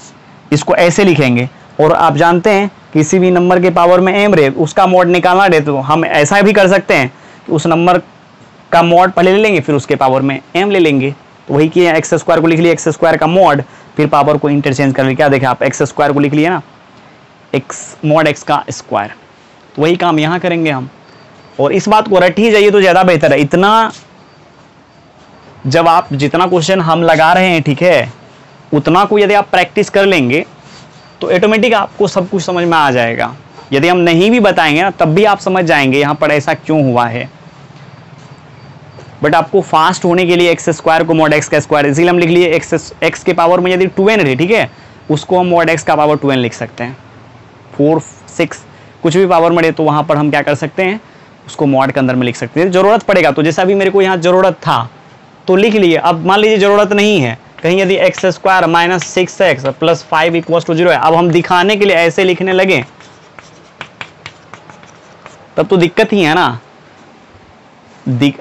इसको ऐसे लिखेंगे। और आप जानते हैं किसी भी नंबर के पावर में एम रहे, उसका मॉड निकालना रहे, तो हम ऐसा भी कर सकते हैं कि उस नंबर का मॉड पहले ले लेंगे, फिर उसके पावर में एम ले लेंगे। तो वही किया, एक्स स्क्वायर को लिख लिया एक्स स्क्वायर का मॉड, फिर पावर को इंटरचेंज कर लिया, क्या देखें आप, एक्स स्क्वायर को लिख लिया ना, एक्स मॉड एक्स का स्क्वायर। तो वही काम यहाँ करेंगे हम, और इस बात को रट ही जाइए तो ज़्यादा बेहतर है। इतना जब आप जितना क्वेश्चन हम लगा रहे हैं, ठीक है, उतना को यदि आप प्रैक्टिस कर लेंगे तो ऑटोमेटिक आपको सब कुछ समझ में आ जाएगा। यदि हम नहीं भी बताएंगे ना तब भी आप समझ जाएंगे यहाँ पर ऐसा क्यों हुआ है। बट आपको फास्ट होने के लिए एक्स स्क्वायर को मॉड एक्स का स्क्वायर, इसीलिए हम लिख लिए एक्स के पावर में यदि 2n है, ठीक है, उसको हम मॉड एक्स का पावर 2n लिख सकते हैं। 4, 6 कुछ भी पावर मरे तो वहाँ पर हम क्या कर सकते हैं, उसको मॉड के अंदर में लिख सकते हैं। ज़रूरत पड़ेगा तो जैसा अभी मेरे को यहाँ ज़रूरत था तो लिख लिए। अब मान लीजिए ज़रूरत नहीं है, कहीं यदि x square minus 6x plus 5 equals to 0 है, अब हम दिखाने के लिए ऐसे लिखने लगे तब तो दिक्कत ही है ना।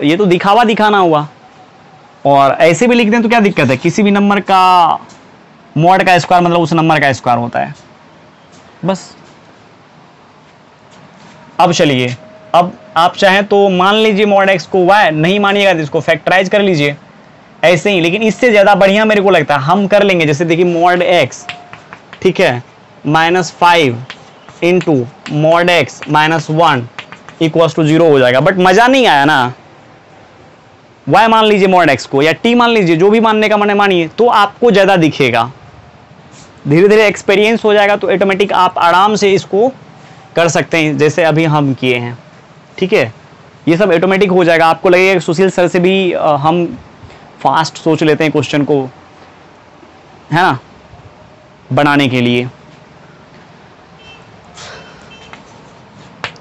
ये तो दिखावा दिखाना हुआ, और ऐसे भी लिख दें तो क्या दिक्कत है, किसी भी नंबर का मॉड का स्क्वायर मतलब उस नंबर का स्क्वायर होता है बस। अब चलिए, अब आप चाहें तो मान लीजिए मॉड एक्स को y, नहीं मानिएगा तो इसको फैक्टराइज कर लीजिए ऐसे ही। लेकिन इससे ज़्यादा बढ़िया मेरे को लगता है हम कर लेंगे, जैसे देखिए मॉड एक्स, ठीक है, -5 into mod x -1 equals to 0 हो जाएगा। बट मज़ा नहीं आया ना। y मान लीजिए मॉड एक्स को, या t मान लीजिए, जो भी मानने का मन है मानिए, तो आपको ज़्यादा दिखेगा। धीरे धीरे एक्सपीरियंस हो जाएगा तो ऑटोमेटिक आप आराम से इसको कर सकते हैं जैसे अभी हम किए हैं, ठीक है। ये सब ऑटोमेटिक हो जाएगा। आपको लगेगा सुशील सर से भी हम फास्ट सोच लेते हैं क्वेश्चन को, है ना, बनाने के लिए।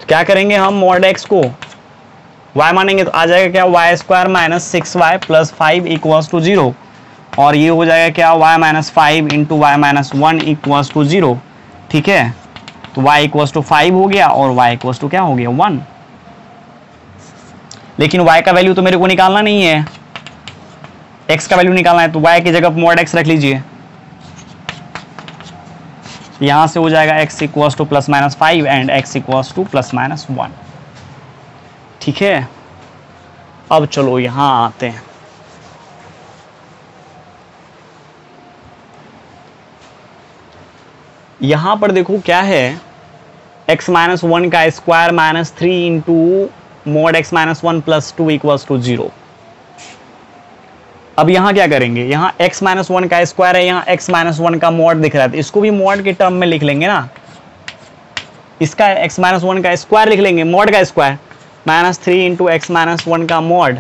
क्या करेंगे हम, मॉड एक्स को y मानेंगे तो आ जाएगा क्या, y square minus 6y plus 5 equals to 0, और ये हो जाएगा क्या, y minus 5 into y minus 1 equals to 0, ठीक है। तो y इक्वल्स टू 5 हो गया और y इक्वल्स टू क्या हो गया, 1। लेकिन y का वैल्यू तो मेरे को निकालना नहीं है, x का वैल्यू निकालना है, तो y की जगह मॉड x रख लीजिए। यहां से हो जाएगा x equals to plus minus 5 and x equals to plus minus 1, ठीक है। अब चलो यहां आते हैं, यहां पर देखो क्या है, x माइनस 1 का square minus 3 into mod x minus 1 plus 2 equals to 0। अब यहाँ क्या करेंगे, यहाँ x माइनस 1 का स्क्वायर है, यहाँ x माइनस 1 का मॉड दिख रहा है, तो इसको भी मॉड के टर्म में लिख लेंगे ना। इसका x माइनस 1 का स्क्वायर लिख लेंगे, मॉड का square minus 3 into x minus 1 का मॉड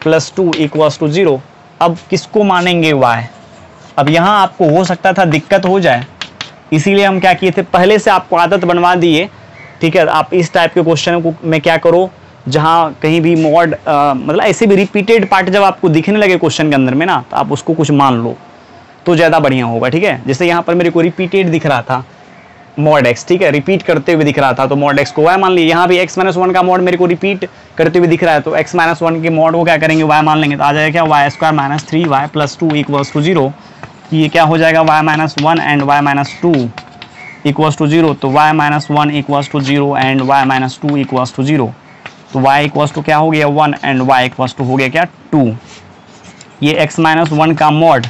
प्लस 2 इक्वल्स टू 0। अब किसको मानेंगे, y। अब यहाँ आपको हो सकता था दिक्कत हो जाए, इसीलिए हम क्या किए थे, पहले से आपको आदत बनवा दिए, ठीक है। आप इस टाइप के क्वेश्चन को में क्या करो, जहाँ कहीं भी मॉड मतलब ऐसे भी रिपीटेड पार्ट जब आपको दिखने लगे क्वेश्चन के अंदर में ना, तो आप उसको कुछ मान लो तो ज़्यादा बढ़िया होगा, ठीक है। जैसे यहाँ पर मेरे को रिपीटेड दिख रहा था मॉड एक्स, ठीक है, रिपीट करते हुए दिख रहा था, तो मॉड एक्स को y मान लीजिए। यहाँ भी x माइनस 1 का मॉड मेरे को रिपीट करते हुए दिख रहा है, तो x माइनस 1 के मॉड को क्या करेंगे, y मान लेंगे, तो आ जाएगा क्या, y square minus 3y plus 2 equals to 0। ये क्या हो जाएगा, y minus 1 and y minus 2 equals to 0। तो y minus 1 equals to 0 and y minus 2 equals to 0। तो y इक्वल्स टू क्या हो गया, 1 एंड y इक्वल्स टू हो गया क्या, 2। ये x माइनस 1 का मॉड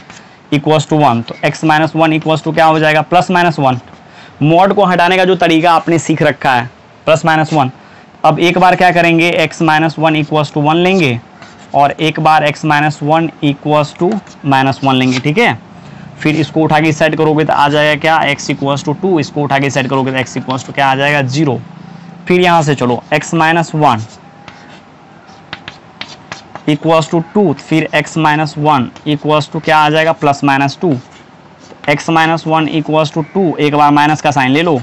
इक्वल्स टू 1, तो x माइनस 1 इक्वल्स टू क्या हो जाएगा, प्लस माइनस 1। मॉड को हटाने का जो तरीका आपने सीख रखा है, प्लस माइनस 1। अब एक बार क्या करेंगे, x माइनस 1 इक्वल्स टू 1 लेंगे, और एक बार x minus 1 equals to minus 1 लेंगे, ठीक है। फिर इसको उठा के सेट करोगे तो आ जाएगा क्या, x इक्वल्स टू 2। इसको उठा के सेट करोगे तो x इक्वल्स टू क्या आ जाएगा, 0। फिर यहाँ से चलो x माइनस 1 इक्वल्स टू 2, फिर x माइनस 1 इक्वल्स टू क्या आ जाएगा, plus minus 2। x minus 1 equals to 2, एक बार माइनस का साइन ले लो।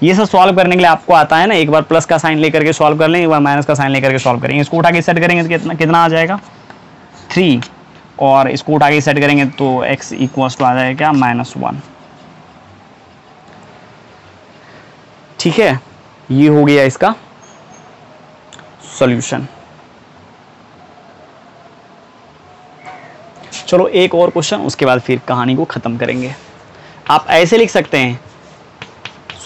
ये सब सॉल्व करने के लिए आपको आता है ना, एक बार प्लस का साइन लेकर के सॉल्व कर लें, एक बार माइनस का साइन लेकर के सॉल्व करेंगे। इसको उठा के सेट करेंगे तो कितना आ जाएगा, 3, और इसको उठा के सेट करेंगे तो x इक्वल्स टू आ जाएगा क्या, -1, ठीक है। ये हो गया इसका सॉल्यूशन। चलो एक और क्वेश्चन, उसके बाद फिर कहानी को ख़त्म करेंगे। आप ऐसे लिख सकते हैं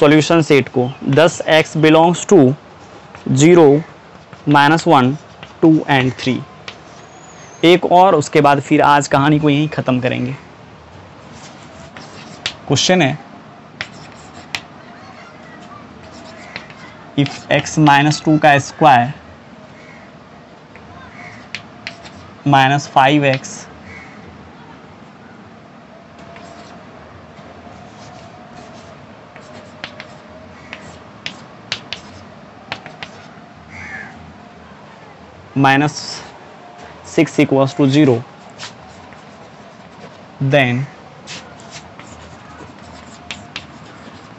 सॉल्यूशन सेट को, 10x बिलोंग्स टू 0, -1, 2 एंड 3। एक और, उसके बाद फिर आज कहानी को यहीं ख़त्म करेंगे। क्वेश्चन है इफ x माइनस 2 का square minus 5x minus 6 equals to 0, then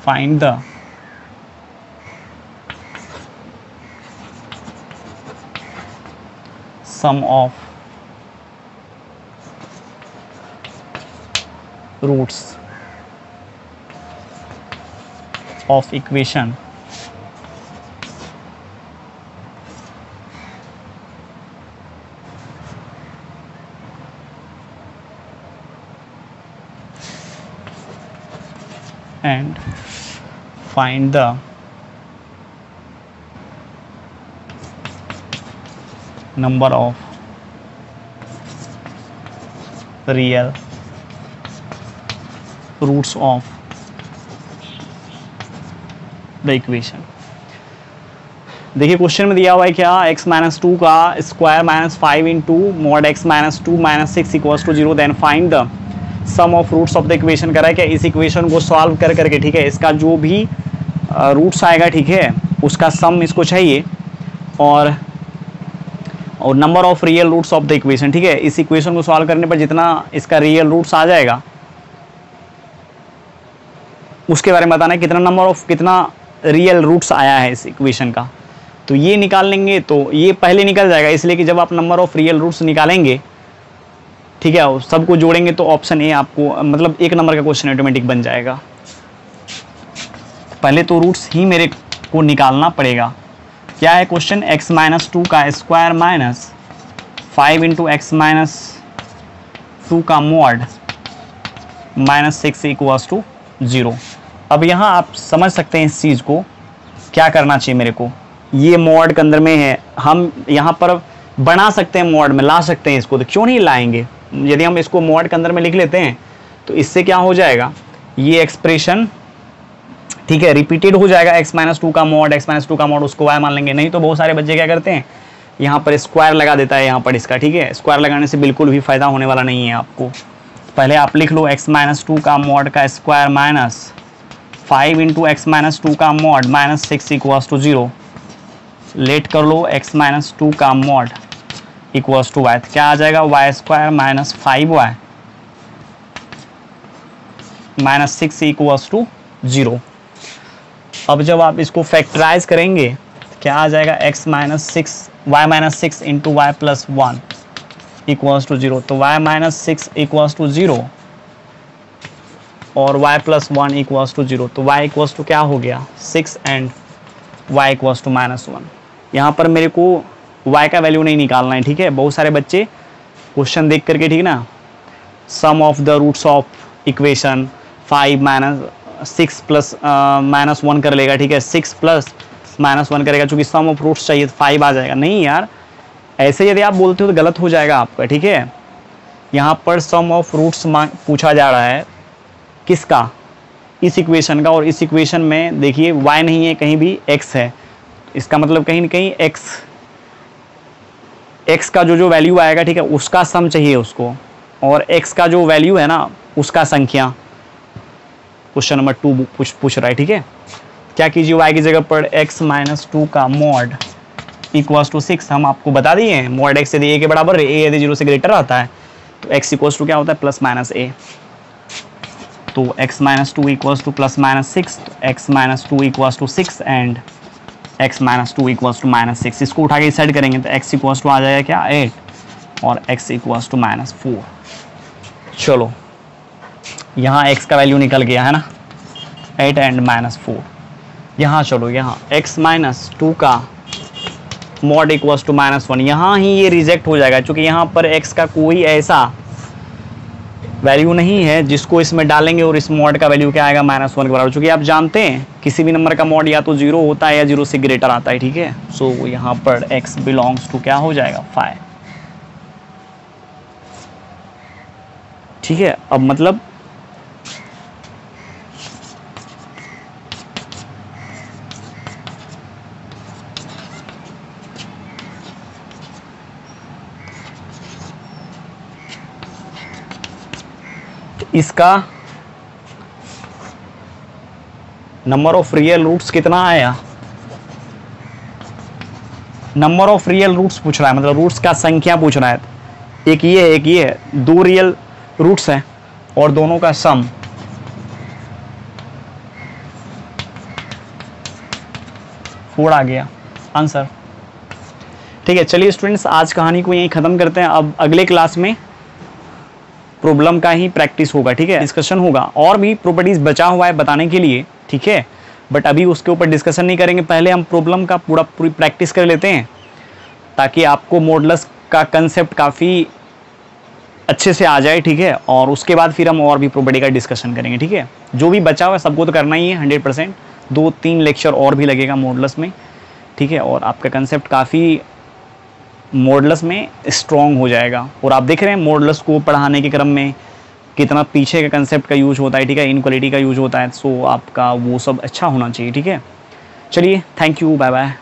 find the sum of roots of equation and find the number of real roots of the equation। देखिए क्वेश्चन में दिया हुआ है क्या, x माइनस 2 का square minus 5 into mod x minus 2 minus 6 equals to 0, then find the sum of roots of the equation करा है क्या। इस इक्वेशन को सॉल्व कर करके, ठीक है, इसका जो भी रूट्स आएगा, ठीक है, उसका सम इसको चाहिए, और number of real roots of the equation, ठीक है। इस इक्वेशन को सॉल्व करने पर जितना इसका रियल रूट्स आ जाएगा उसके बारे में बताना है, कितना रियल रूट्स आया है इस इक्वेशन का। तो ये निकाल लेंगे तो ये पहले निकल जाएगा, इसलिए कि जब आप नंबर ऑफ रियल रूट्स निकालेंगे, ठीक है, सबको जोड़ेंगे तो ऑप्शन ए आपको, मतलब एक नंबर का क्वेश्चन ऑटोमेटिक बन जाएगा। पहले तो रूट्स ही मेरे को निकालना पड़ेगा। क्या है क्वेश्चन, x माइनस 2 का square minus 5 into x minus 2 का मॉड माइनस 6 इक्वल्स टू 0। अब यहाँ आप समझ सकते हैं इस चीज़ को, क्या करना चाहिए मेरे को। ये मॉड के अंदर में है, हम यहाँ पर बना सकते हैं, मॉड में ला सकते हैं इसको, तो क्यों नहीं लाएंगे। यदि हम इसको मॉड के अंदर में लिख लेते हैं तो इससे क्या हो जाएगा, ये एक्सप्रेशन, ठीक है, रिपीटेड हो जाएगा। x माइनस 2 का मॉड, x माइनस 2 का मॉड, उसको y मान लेंगे। नहीं तो बहुत सारे बच्चे क्या करते हैं, यहाँ पर स्क्वायर लगा देता है यहाँ पर इसका, ठीक है। स्क्वायर लगाने से बिल्कुल भी फायदा होने वाला नहीं है आपको। पहले आप लिख लो x माइनस 2 का मॉड का square minus 5 into x minus 2 का mod minus 6 equals to 0। Let कर लो x माइनस 2 का मॉड इक्वल्स टू y, क्या आ जाएगा, y square minus 5y minus 6 equals to 0। अब जब आप इसको फैक्टराइज करेंगे क्या आ जाएगा, x minus 6 y minus 6 into y plus 1 equals to 0। तो y माइनस 6 इक्वल्स टू 0 और y प्लस 1 इक्वल्स टू 0। तो y इक्वल्स टू क्या हो गया, 6 and y equals to minus 1। यहाँ पर मेरे को y का वैल्यू नहीं निकालना है, ठीक है। बहुत सारे बच्चे क्वेश्चन देख करके, ठीक ना, sum of the roots of equation 5 minus 6 plus minus 1 कर लेगा, ठीक है। 6 प्लस माइनस 1 करेगा, चूँकि सम ऑफ रूट्स चाहिए तो 5 आ जाएगा। नहीं यार, ऐसे यदि आप बोलते हो तो गलत हो जाएगा आपका, ठीक है। यहाँ पर सम ऑफ रूट्स पूछा जा रहा है किसका, इस इक्वेशन का, और इस इक्वेशन में देखिए y नहीं है, कहीं भी x है। इसका मतलब कहीं ना कहीं x का जो वैल्यू आएगा, ठीक है, उसका सम चाहिए उसको, और x का जो वैल्यू है ना उसका संख्या। क्वेश्चन नंबर 2 पूछ रहा है, ठीक है। क्या कीजिए, y की जगह पर x माइनस 2 का मॉड इक्वल्स टू 6 हम आपको बता दिए हैं। मॉड x यदि a के बराबर है, a यदि 0 से ग्रेटर आता है तो x इक्वल्स टू क्या होता है, प्लस माइनस a। तो x minus 2 equals to plus minus 6, तो x minus 2 equals to 6 and x minus 2 equals to minus 6। इसको उठा के इस साइड करेंगे तो x इक्वल्स टू आ जाएगा क्या, 8 और x इक्वल्स टू माइनस 4। चलो यहाँ x का वैल्यू निकल गया है ना, 8 एंड माइनस 4। यहाँ चलो, यहाँ x माइनस 2 का मॉड इक्वल्स टू माइनस 1, यहाँ ही ये रिजेक्ट हो जाएगा, क्योंकि यहाँ पर x का कोई ऐसा वैल्यू नहीं है जिसको इसमें डालेंगे और इस मॉड का वैल्यू क्या आएगा, माइनस 1 के बराबर। चूँकि आप जानते हैं किसी भी नंबर का मॉड या तो 0 होता है या 0 से ग्रेटर आता है, ठीक है। सो यहाँ पर x बिलोंग्स टू क्या हो जाएगा, 5। ठीक है, अब मतलब इसका नंबर ऑफ रियल रूट्स कितना आया, नंबर ऑफ रियल रूट्स पूछ रहा है, मतलब रूट्स का संख्या पूछ रहा है। एक ये है, एक ये है, 2 रियल रूट्स हैं और दोनों का सम, फोर आ गया आंसर। ठीक है, चलिए स्टूडेंट्स आज कहानी को यहीं ख़त्म करते हैं। अब अगले क्लास में प्रॉब्लम का ही प्रैक्टिस होगा, ठीक है, डिस्कशन होगा। और भी प्रॉपर्टीज बचा हुआ है बताने के लिए, ठीक है, बट अभी उसके ऊपर डिस्कशन नहीं करेंगे। पहले हम प्रॉब्लम का पूरी प्रैक्टिस कर लेते हैं ताकि आपको मॉडुलस का कंसेप्ट काफ़ी अच्छे से आ जाए, ठीक है, और उसके बाद फिर हम और भी प्रॉपर्टी का डिस्कशन करेंगे, ठीक है। जो भी बचा हुआ है सबको तो करना ही है 100%, 2-3 लेक्चर और भी लगेगा मॉडुलस में, ठीक है, और आपका कंसेप्ट काफ़ी मॉडुलस में स्ट्रॉन्ग हो जाएगा। और आप देख रहे हैं मॉडुलस को पढ़ाने के क्रम में कितना पीछे का कंसेप्ट का यूज होता है, ठीक है, इनक्वालिटी का यूज होता है। सो आपका वो सब अच्छा होना चाहिए, ठीक है। चलिए, थैंक यू, बाय बाय।